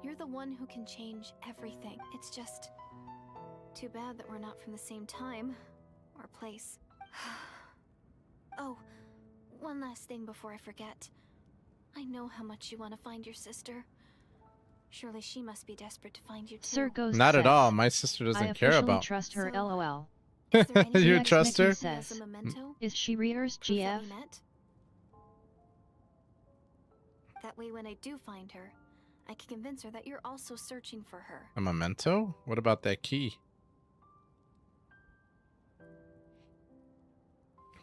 E: You're the one who can change everything. It's just too bad that we're not from the same time or place. Oh, one last thing before I forget. I know how much you want to find your sister. Surely she must be desperate to find you too.
B: Sir Ghost
A: Not at
B: says,
A: all. My sister
B: I
A: doesn't care
B: officially
A: about.
B: trust her.
E: So,
B: LOL.
E: Is there any
A: You
B: ZX
A: trust
B: Mickey
A: her?
B: says,
E: as a memento?
B: is she Rear's
E: Proof that
B: GF?
E: we met? That way when I do find her, I can convince her that you're also searching for her.
A: A memento? What about that key?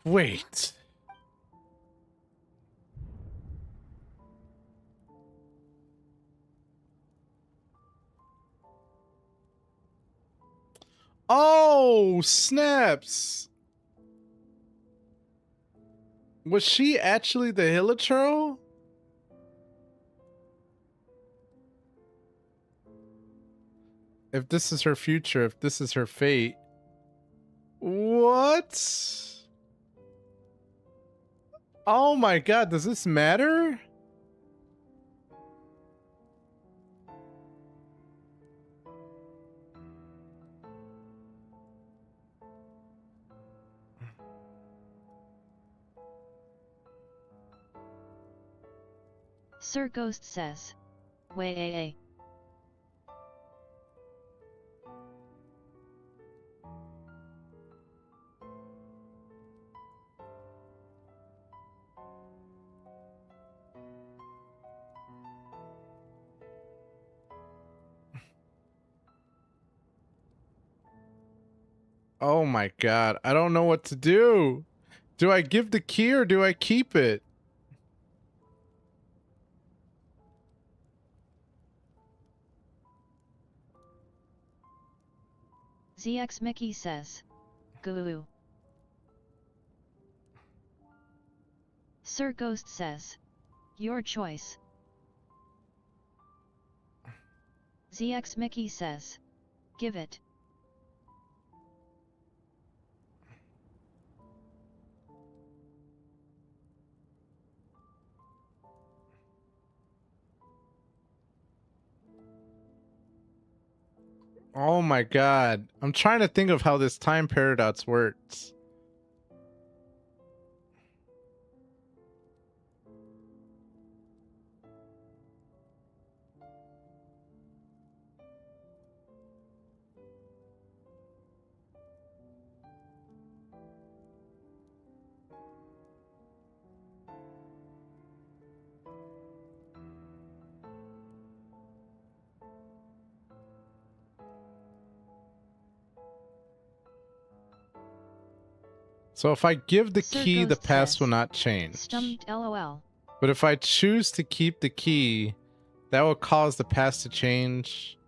A: Wait. Oh, snaps. Was she actually the Hilichurl? If this is her future, if this is her fate. What? Oh my god, does this matter?
B: Sir Ghost says, way.
A: Oh my god, I don't know what to do. Do I give the key or do I keep it?
B: ZX Mickey says, goo. Sir Ghost says, your choice. ZX Mickey says, give it.
A: Oh my god. I'm trying to think of how this time paradox works. So if I give the
B: Sir
A: key, the
B: Ghost
A: past
B: says,
A: will not change.
B: stumped LOL.
A: But if I choose to keep the key, that will cause the past to change.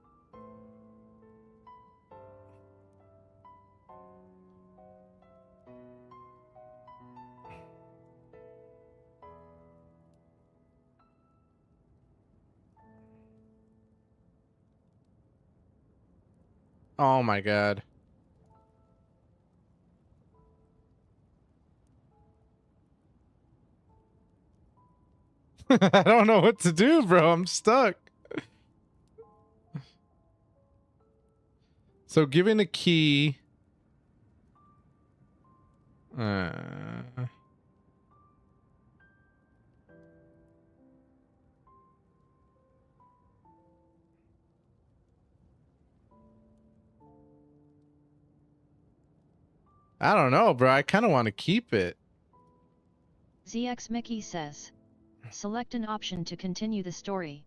A: Oh my god. I don't know what to do, bro. I'm stuck. So giving a key. I don't know, bro. I kind of want to keep it.
B: ZX Mickey says, select an option to continue the story.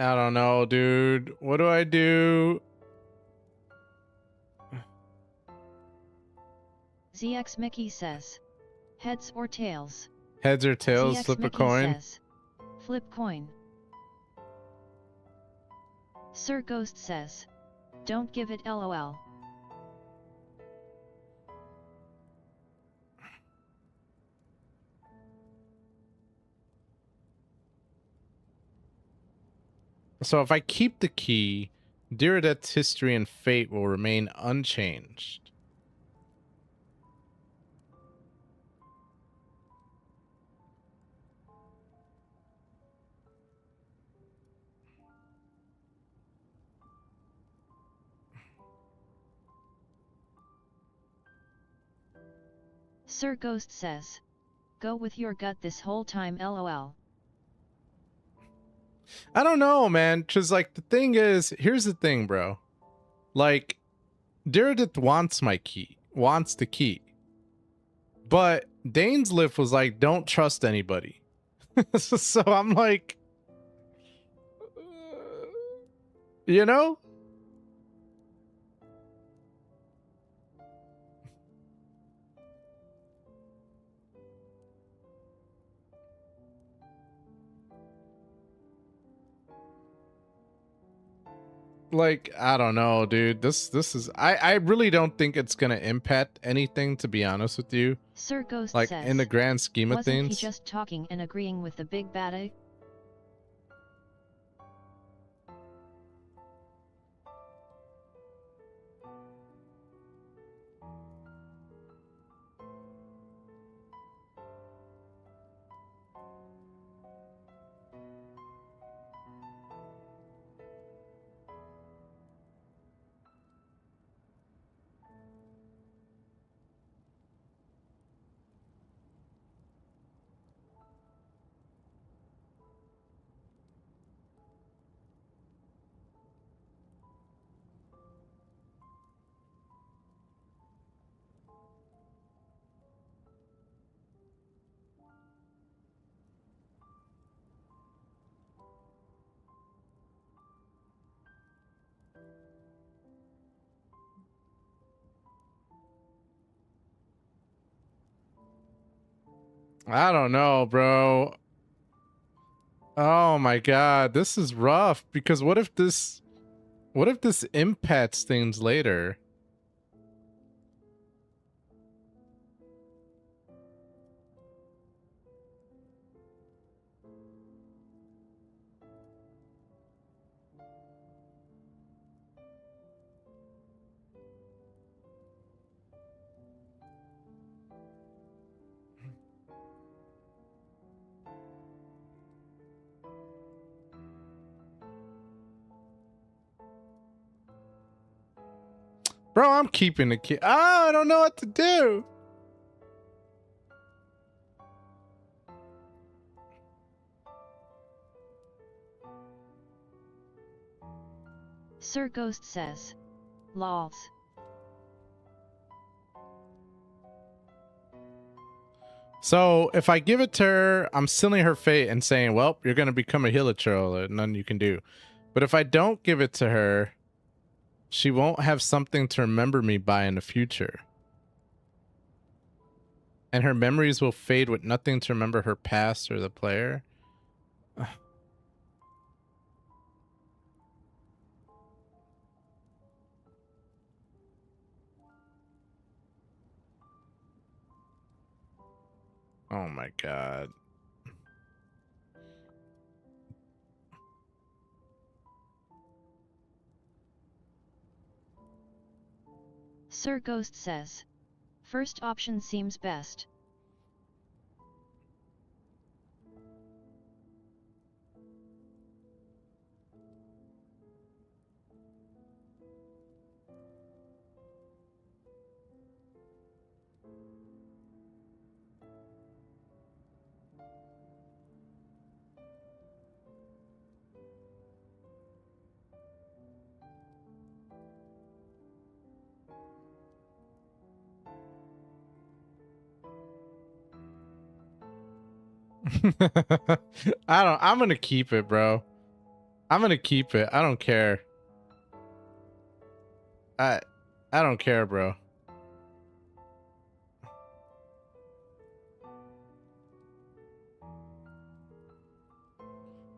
A: I don't know, dude. What do I do?
B: ZX Mickey says, heads or tails.
A: Heads or tails?
B: ZX
A: Flip a
B: Mickey
A: coin.
B: says, flip coin. Sir Ghost says. Don't give it LOL.
A: So if I keep the key, Diridet's history and fate will remain unchanged.
B: Sir Ghost says. Go with your gut this whole time LOL.
A: I don't know, man. Cause like the thing is, here's the thing, bro. Like, Diridet wants my key, wants the key. But Dainsliff was like, don't trust anybody. So I'm like, you know? Like, I don't know, dude. This is I really don't think it's gonna impact anything, to be honest with you.
B: Sir Ghost
A: like
B: says.
A: In the grand scheme of
B: Wasn't
A: things.
B: he just talking and agreeing with the big bad?
A: I don't know, bro. Oh my god, this is rough because what if this impacts things later? Bro, I'm keeping the key. Oh, I don't know what to do.
B: Sir Ghost says. Lols.
A: So if I give it to her, I'm sealing her fate and saying, well, you're going to become a Hilichurl. There's nothing you can do. But if I don't give it to her, she won't have something to remember me by in the future. And her memories will fade with nothing to remember her past or the player. Oh my god.
B: Sir Ghost says. First option seems best.
A: I'm gonna keep it, bro. I'm gonna keep it. I don't care. I don't care, bro.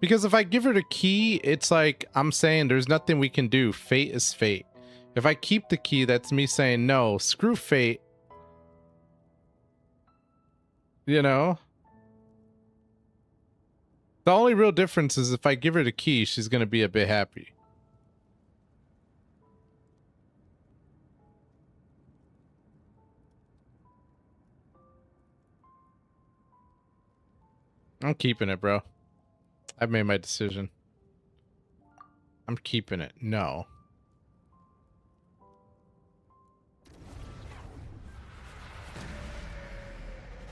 A: Because if I give her the key, it's like I'm saying there's nothing we can do. Fate is fate. If I keep the key, that's me saying no, screw fate. You know? The only real difference is if I give her the key, she's going to be a bit happy. I'm keeping it, bro. I've made my decision. I'm keeping it. No.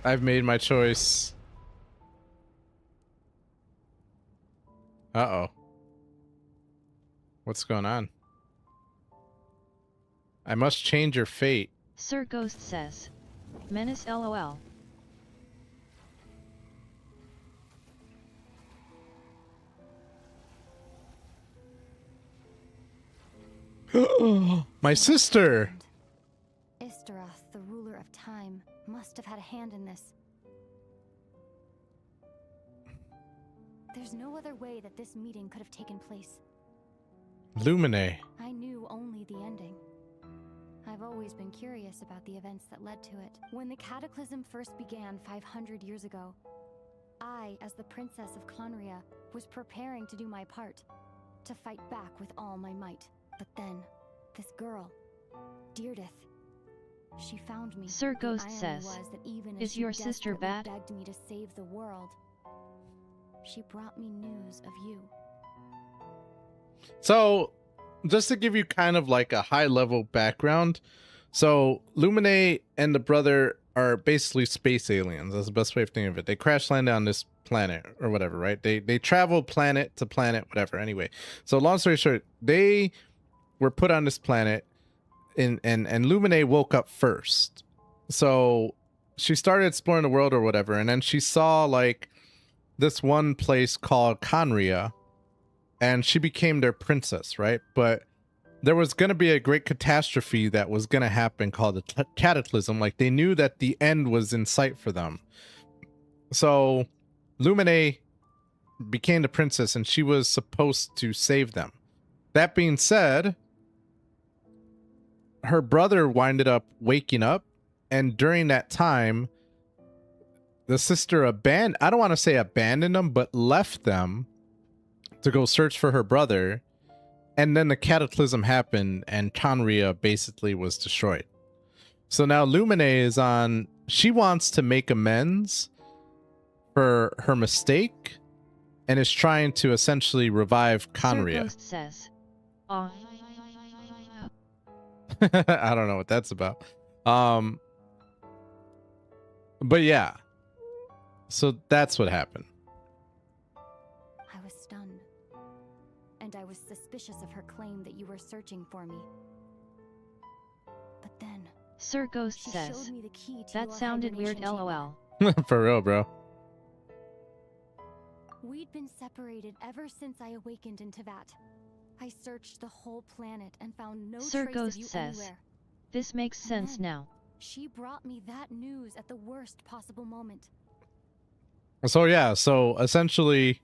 A: I've made my choice. Uh-oh. What's going on? I must change your fate.
B: Sir Ghost says. Menace LOL.
A: My sister!
K: Istaroth, the ruler of time, must have had a hand in this. There's no other way that this meeting could have taken place.
A: Lumine.
K: I knew only the ending. I've always been curious about the events that led to it. When the cataclysm first began 500 years ago, I, as the princess of Clonria, was preparing to do my part, to fight back with all my might. But then, this girl, Deirdith, she found me.
B: Sir
K: The
B: Ghost
K: irony
B: says,
K: was that even as
B: "Is
K: she
B: your sister
K: desperately
B: bad?"
K: begged me to save the world, she brought me news of you.
A: So, just to give you kind of like a high level background. So, Lumine and the brother are basically space aliens. That's the best way of thinking of it. They crash landed on this planet or whatever, right? They travel planet to planet, whatever. Anyway, so long story short, they were put on this planet and Lumine woke up first. So she started exploring the world or whatever, and then she saw like this one place called Conria, and she became their princess, right? But there was going to be a great catastrophe that was going to happen called the cataclysm. Like they knew that the end was in sight for them. So Lumine became the princess and she was supposed to save them. That being said, her brother winded up waking up, and during that time, the sister I don't want to say abandoned them, but left them to go search for her brother. And then the cataclysm happened and Conria basically was destroyed. So now Lumine is on, she wants to make amends for her mistake and is trying to essentially revive Conria.
B: Sir Ghost says, "Oh,
A: I don't know what that's about. But yeah. So that's what happened.
K: I was stunned, and I was suspicious of her claim that you were searching for me. But then,
B: Sir Ghost
K: she
B: says,
K: showed me the key to
B: that
K: your
B: sounded weird
K: hibernation
B: LOL.
A: For real, bro.
K: We'd been separated ever since I awakened in Tevat. I searched the whole planet and found no
B: Sir
K: trace
B: Ghost
K: of you
B: says,
K: anywhere.
B: this makes
K: And
B: sense
K: then,
B: now.
K: She brought me that news at the worst possible moment.
A: So yeah, so essentially,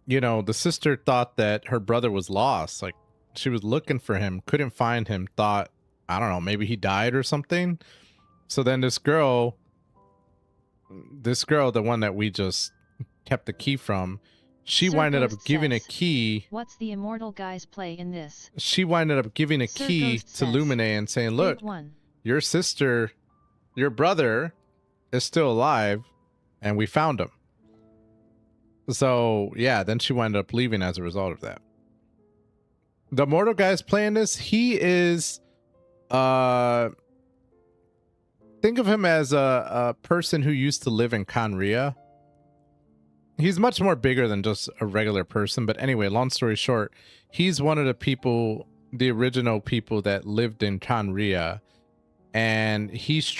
A: you know, the sister thought that her brother was lost. Like she was looking for him, couldn't find him, thought, I don't know, maybe he died or something. So then this girl, the one that we just kept the key from, she
B: Sir
A: winded up
B: Ghost
A: giving a
B: says,
A: key.
B: what's the immortal guy's play in this?
A: She winded up giving a
B: Sir
A: key
B: Ghost
A: to
B: says,
A: Lumine and saying,
B: Fate
A: look,
B: one.
A: your sister, your brother is still alive and we found him. So yeah, then she wound up leaving as a result of that. The mortal guy's playing this. He is, think of him as a person who used to live in Conria. He's much more bigger than just a regular person. But anyway, long story short, he's one of the people, the original people that lived in Conria. And he's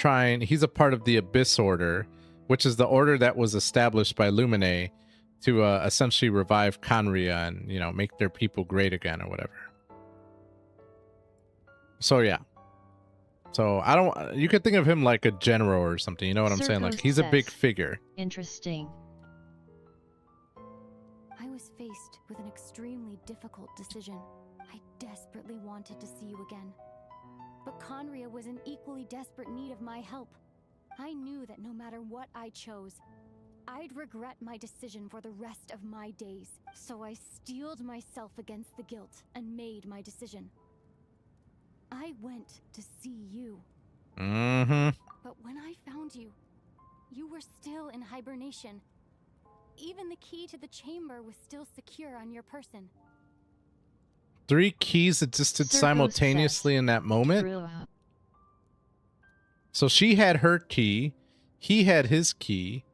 A: a part of the Abyss Order, which is the order that was established by Lumine to essentially revive Conria and, you know, make their people great again or whatever. So yeah. So you could think of him like a general or something. You know what I'm
B: Sir
A: saying? Like
B: Ghost
A: he's a big
B: says,
A: figure.
B: Interesting.
K: faced with an extremely difficult decision. I desperately wanted to see you again. But Conria was in equally desperate need of my help. I knew that no matter what I chose, I'd regret my decision for the rest of my days. So I steeled myself against the guilt and made my decision. I went to see you. But when I found you, you were still in hibernation. Even the key to the chamber was still secure on your person.
A: 3 keys existed
B: Sir
A: simultaneously
B: Ghost
A: in that moment.
B: says,
A: So she had her key, he had his key.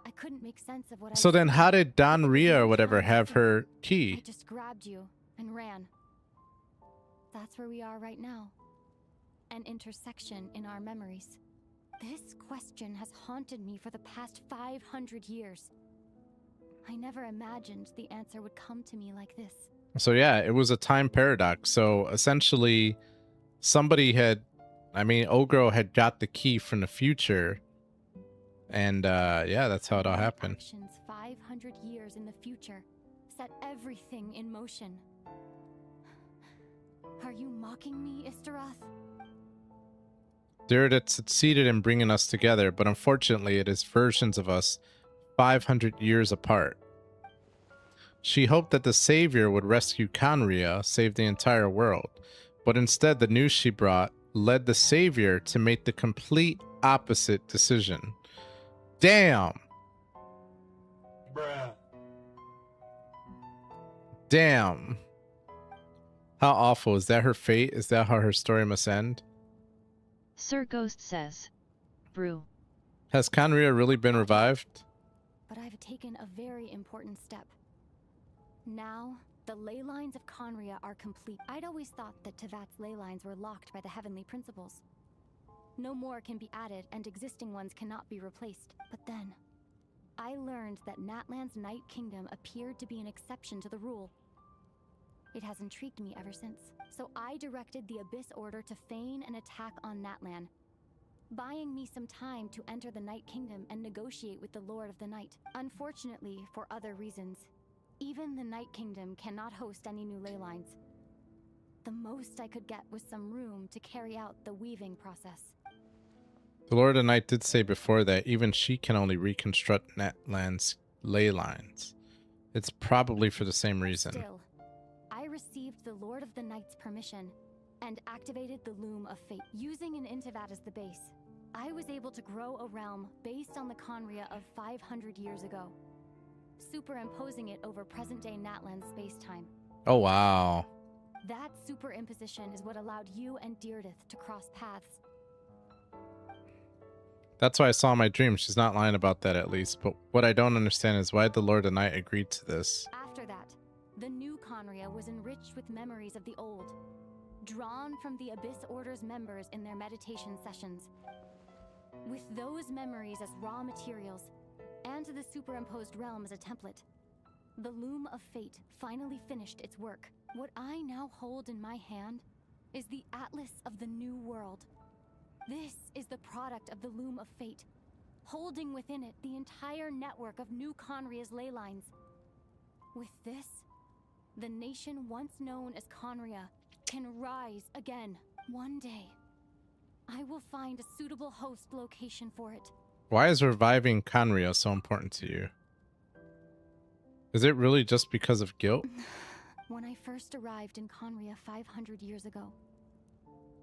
K: I couldn't make sense of what
A: So
K: I was
A: then
K: doing.
A: how did Don
K: There was
A: Rhea
K: no
A: or whatever
K: time to
A: have
K: think.
A: her
K: I
A: key?
K: just grabbed you and ran. That's where we are right now. An intersection in our memories. This question has haunted me for the past 500 years. I never imagined the answer would come to me like this.
A: So yeah, it was a time paradox. So essentially somebody had, I mean, Ogro had got the key from the future. And yeah, that's how it all
K: My
A: happened.
K: actions 500 years in the future set everything in motion. Are you mocking me, Istaroth?
A: Dirt had succeeded in bringing us together, but unfortunately it is versions of us 500 years apart. She hoped that the Savior would rescue Conria, save the entire world, but instead the news she brought led the Savior to make the complete opposite decision. Damn!
I: Bruh.
A: Damn. How awful. Is that her fate? Is that how her story must end?
B: Sir Ghost says, brew.
A: Has Conria really been revived?
K: But I've taken a very important step. Now, the ley lines of Conria are complete. I'd always thought that Tevat's ley lines were locked by the heavenly principles. No more can be added, and existing ones cannot be replaced. But then, I learned that Natlan's Night Kingdom appeared to be an exception to the rule. It has intrigued me ever since. So I directed the Abyss Order to feign an attack on Natlan, buying me some time to enter the Night Kingdom and negotiate with the Lord of the Night. Unfortunately, for other reasons, even the Night Kingdom cannot host any new ley lines. The most I could get was some room to carry out the weaving process.
A: The Lord of Night did say before that even she can only reconstruct Natlan's ley lines. It's probably for the same reason.
K: Still, I received the Lord of the Night's permission and activated the Loom of Fate. Using an Intivat as the base, I was able to grow a realm based on the Conria of 500 years ago, superimposing it over present-day Natlan's space-time.
A: Oh, wow.
K: That superimposition is what allowed you and Deirdith to cross paths.
A: That's why I saw in my dream. She's not lying about that, at least. But what I don't understand is why the Lord of Night agreed to this.
K: After that, the new Conria was enriched with memories of the old, drawn from the Abyss Order's members in their meditation sessions. With those memories as raw materials, and the superimposed realm as a template, the Loom of Fate finally finished its work. What I now hold in my hand is the Atlas of the New World. This is the product of the Loom of Fate, holding within it the entire network of new Conria's ley lines. With this, the nation once known as Conria can rise again. One day, I will find a suitable host location for it.
A: Why is reviving Conria so important to you? Is it really just because of guilt?
K: When I first arrived in Conria 500 years ago,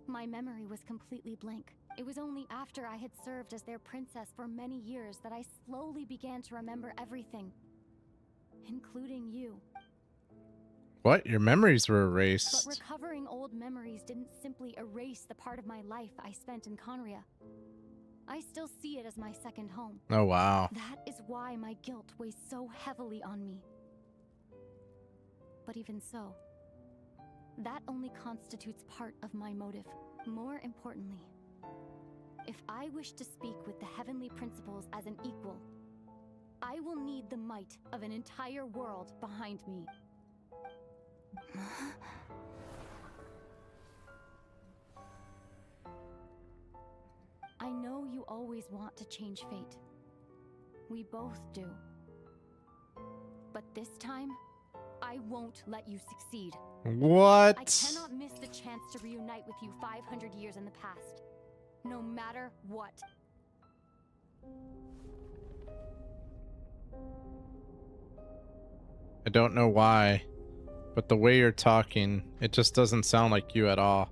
K: my memory was completely blank. It was only after I had served as their princess for many years that I slowly began to remember everything, including you.
A: What? Your memories were
K: But
A: erased.
K: recovering old memories didn't simply erase the part of my life I spent in Conria. I still see it as my second home.
A: Oh, wow.
K: That is why my guilt weighs so heavily on me. But even so, that only constitutes part of my motive. More importantly, if I wish to speak with the heavenly principles as an equal, I will need the might of an entire world behind me. I know you always want to change fate. We both do. But this time, I won't let you succeed.
A: What?
K: I cannot miss the chance to reunite with you 500 years in the past. No matter what.
A: I don't know why, but the way you're talking, it just doesn't sound like you at all.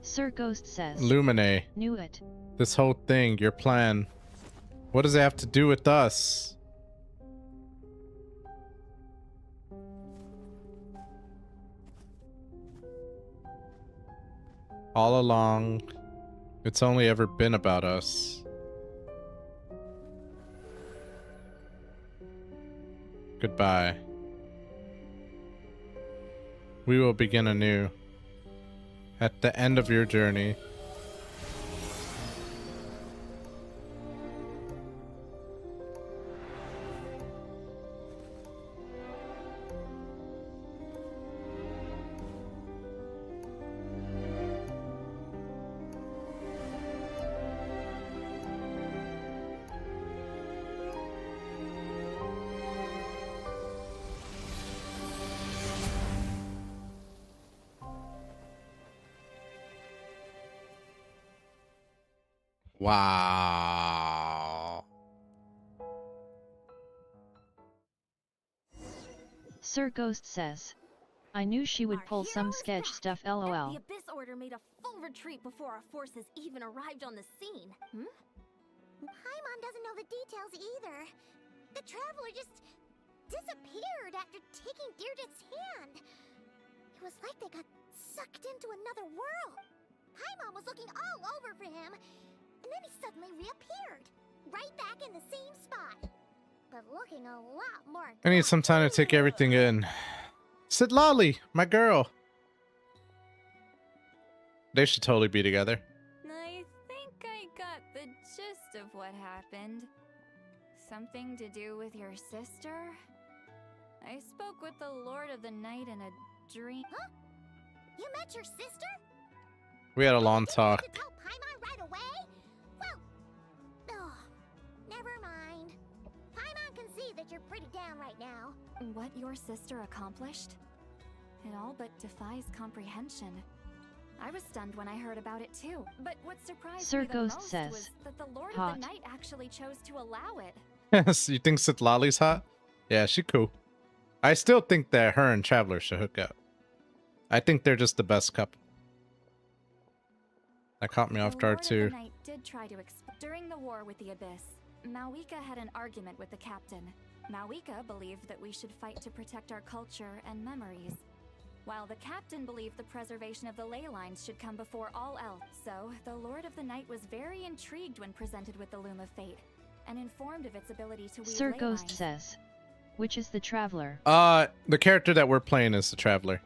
B: Sir Ghost says.
A: Lumine,
B: Knew it.
A: this whole thing, your plan, what does it have to do with us? All along, it's only ever been about us. Goodbye. We will begin anew. At the end of your journey. Wow.
B: Sir Ghost says. I knew she would pull some sketch stuff, lol.
D: The Abyss Order made a full retreat before our forces even arrived on the scene.
C: Paimon doesn't know the details either. The Traveler just disappeared after taking Deirdre's hand. It was like they got sucked into another world. Paimon was looking all over for him, and then he suddenly reappeared, right back in the same spot. But looking a lot more.
A: I need some time to take everything in. Sit Lolly, my girl. They should totally be together.
L: I think I got the gist of what happened. Something to do with your sister? I spoke with the Lord of the Night in a dream.
C: Huh? You met your sister?
A: We had a long talk.
C: To tell Paimon right away? Well, never mind. Paimon can see that you're pretty down right now.
E: What your sister accomplished? It all but defies comprehension. I was stunned when I heard about it too. But what surprised
B: Sir
E: me the
B: Ghost
E: most
B: says,
E: was that the Lord
B: hot.
E: of the Night actually chose to allow it.
A: So you think Sit Lolly's hot? Yeah, she cool. I still think that her and Traveler should hook up. I think they're just the best couple. That caught me off guard
E: The Lord
A: too.
E: of the Night did try to during the war with the Abyss, Mawika had an argument with the captain. Mawika believed that we should fight to protect our culture and memories, while the captain believed the preservation of the ley lines should come before all else. So, the Lord of the Night was very intrigued when presented with the Loom of Fate, and informed of its ability to weave
B: Sir
E: ley
B: Ghost
E: lines.
B: says. Which is the Traveler?
A: The character that we're playing is the Traveler.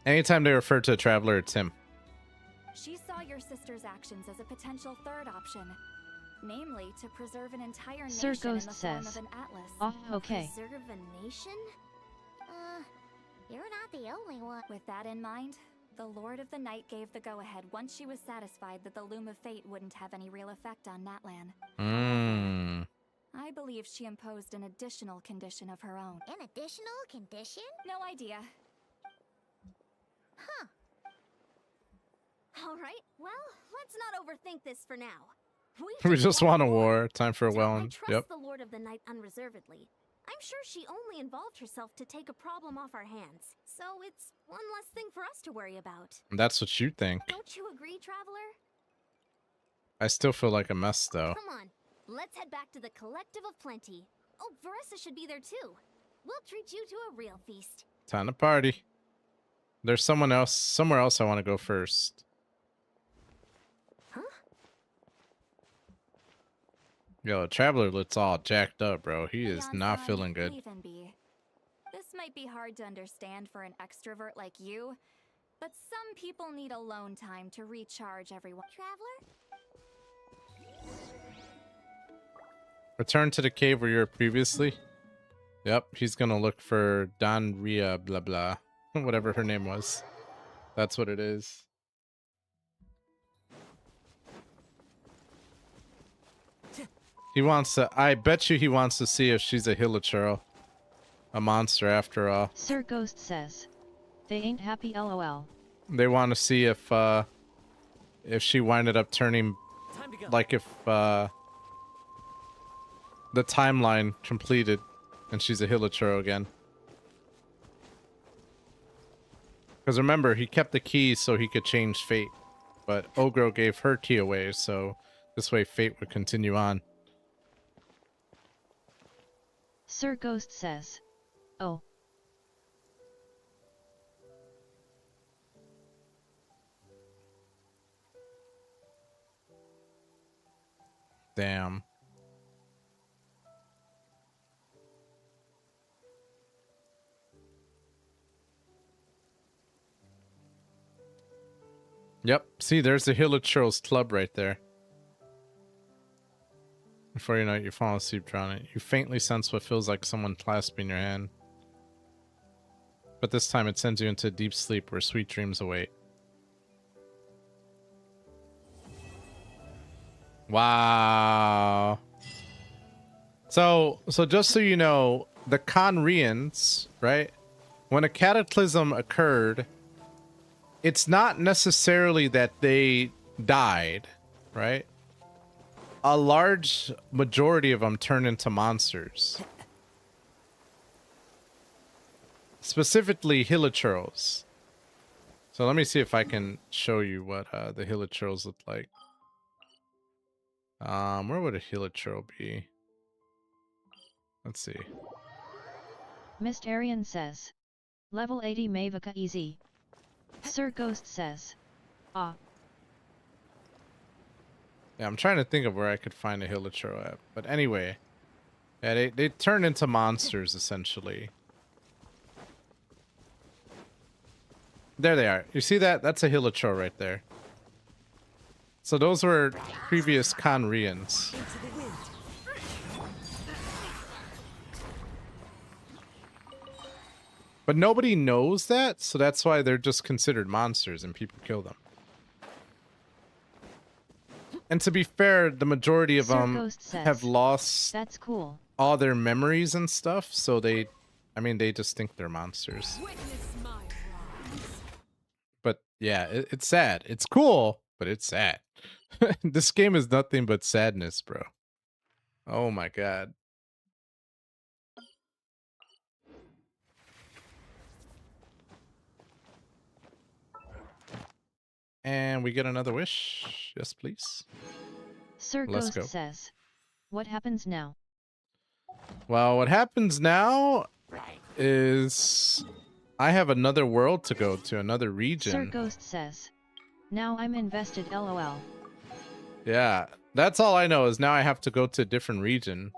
A: Anytime they refer to a Traveler, it's him.
E: She saw your sister's actions as a potential third option, namely to preserve an entire
B: Sir
E: nation in
B: Ghost
E: the form
B: says.
E: of an atlas.
B: Oh, okay.
C: Preserve a nation? You're not the only one.
E: With that in mind, the Lord of the Night gave the go-ahead once she was satisfied that the Loom of Fate wouldn't have any real effect on Natlan. I believe she imposed an additional condition of her own.
C: An additional condition?
E: No idea.
C: Huh.
D: Alright, well, let's not overthink this for now.
A: We just want a war. Time for a
D: I
A: well.
D: trust
A: Yep.
D: the Lord of the Night unreservedly. I'm sure she only involved herself to take a problem off our hands. So it's one less thing for us to worry about.
A: That's what you think.
D: Don't you agree, Traveler?
A: I still feel like a mess though.
D: Come on, let's head back to the Collective of Plenty. Oh, Varessa should be there too. We'll treat you to a real feast.
A: Time to party. There's somewhere else I want to go first.
D: Huh?
A: Yo, Traveler looks all jacked up, bro. He is
E: Beyond
A: not
E: sun,
A: feeling good.
E: leave and be. This might be hard to understand for an extrovert like you, but some people need alone time to recharge everyone.
C: Traveler?
A: Return to the cave where you were previously. Yep, he's gonna look for Donria blah blah. Whatever her name was. That's what it is. He wants to, I bet you he wants to see if she's a Hilichurl. a monster after all.
B: Sir Ghost says, they ain't happy lol.
A: They want to see if she winded up turning,
H: Time to go.
A: like if the timeline completed and she's a Hilichurl again. Because remember, he kept the key so he could change fate, but Ogro gave her key away, so this way fate would continue on.
B: Sir Ghost says, oh.
A: Damn. Yep, see, there's the Hilichurl's club right there. Before you know it, you fall asleep drowning. You faintly sense what feels like someone clasping your hand. But this time it sends you into deep sleep where sweet dreams await. Wow. So just so you know, the Conrians, right? When a cataclysm occurred, it's not necessarily that they died, right? A large majority of them turn into monsters. Specifically Hilichurls. So let me see if I can show you what the Hilichurls look like. Where would a Hilichurl be? Let's see.
B: Mystarian says, level 80 Mavica easy. Sir Ghost says, ah.
A: Yeah, I'm trying to think of where I could find a Hilichurl at. But anyway, yeah, they turn into monsters essentially. There they are. You see that? That's a Hilichurl right there. So those were previous Conrians. But nobody knows that, so that's why they're just considered monsters and people kill them. And to be fair, the majority of them have lost
B: that's cool.
A: all their memories and stuff, so they just think they're monsters. But yeah, it's sad. It's cool, but it's sad. This game is nothing but sadness, bro. Oh my god. And we get another wish. Yes, please.
B: Sir
A: Let's
B: Ghost
A: go.
B: says, what happens now?
A: Well, what happens now is I have another world to go to, another region.
B: Sir Ghost says, now I'm invested lol.
A: Yeah, that's all I know is now I have to go to a different region.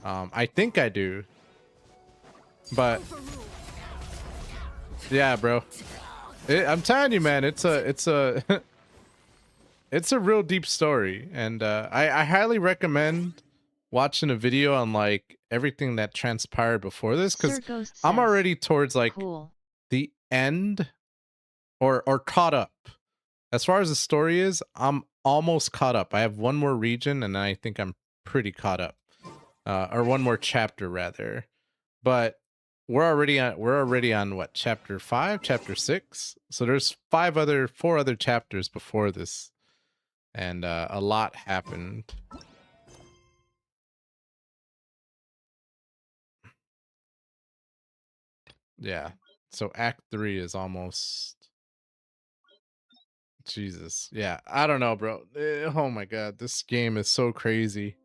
A: I think I do. But yeah, bro. I'm telling you, man, it's a it's a real deep story, and I highly recommend watching a video on like everything that transpired before this, because I'm already towards like the end or caught up. As far as the story is, I'm almost caught up. I have one more region, and I think I'm pretty caught up, or one more chapter rather. But we're already on what, chapter 5, chapter 6. So there's 4 other chapters before this, and a lot happened. Yeah. So Act 3 is almost. Jesus. Yeah. I don't know, bro. Oh my god, this game is so crazy.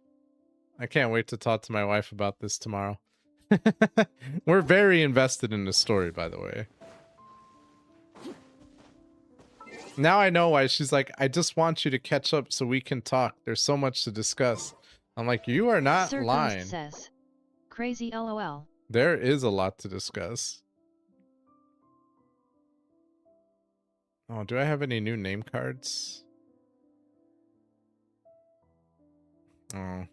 A: I can't wait to talk to my wife about this tomorrow. We're very invested in the story, by the way. Now I know why she's like, I just want you to catch up so we can talk. There's so much to discuss. I'm like, you are not
B: Sir
A: lying.
B: Ghost says, crazy lol.
A: There is a lot to discuss. Oh, do I have any new name cards? Oh,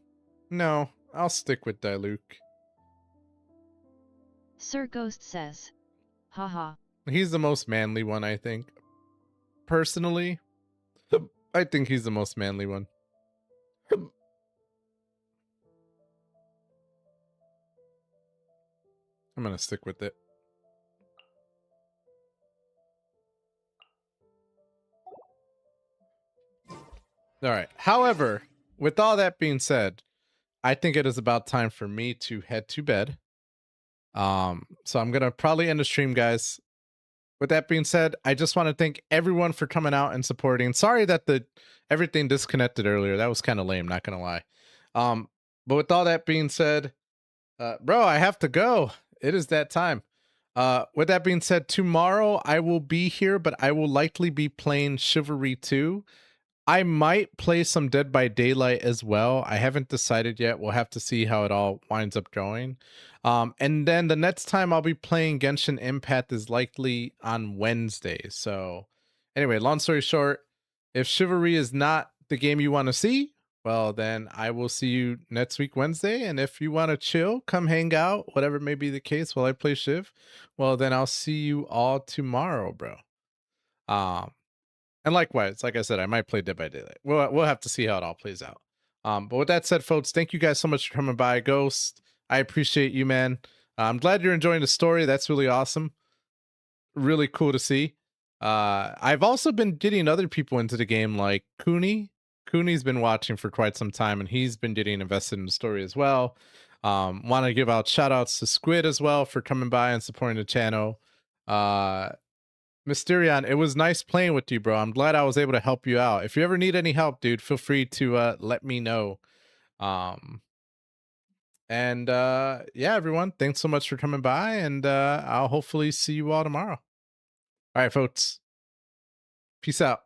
A: no. I'll stick with Diluc.
B: Sir Ghost says, haha.
A: He's the most manly one, I think. Personally, I think he's the most manly one. I'm gonna stick with it. All right. However, with all that being said, I think it is about time for me to head to bed. So I'm gonna probably end the stream, guys. With that being said, I just want to thank everyone for coming out and supporting. Sorry that the everything disconnected earlier. That was kind of lame, not gonna lie. But with all that being said, bro, I have to go. It is that time. With that being said, tomorrow I will be here, but I will likely be playing Chivalry 2. I might play some Dead by Daylight as well. I haven't decided yet. We'll have to see how it all winds up going. And then the next time I'll be playing Genshin Impact is likely on Wednesday. So anyway, long story short, if Chivalry is not the game you want to see, well, then I will see you next week, Wednesday. And if you want to chill, come hang out, whatever may be the case while I play Shiv, well, then I'll see you all tomorrow, bro. And likewise, like I said, I might play Dead by Daylight. We'll have to see how it all plays out. But with that said, folks, thank you guys so much for coming by. Ghost, I appreciate you, man. I'm glad you're enjoying the story. That's really awesome. Really cool to see. I've also been getting other people into the game, like Cooney. Cooney's been watching for quite some time, and he's been getting invested in the story as well. Want to give out shout outs to Squid as well for coming by and supporting the channel. Mysterion, it was nice playing with you, bro. I'm glad I was able to help you out. If you ever need any help, dude, feel free to let me know. Yeah, everyone, thanks so much for coming by, and I'll hopefully see you all tomorrow. All right, folks. Peace out.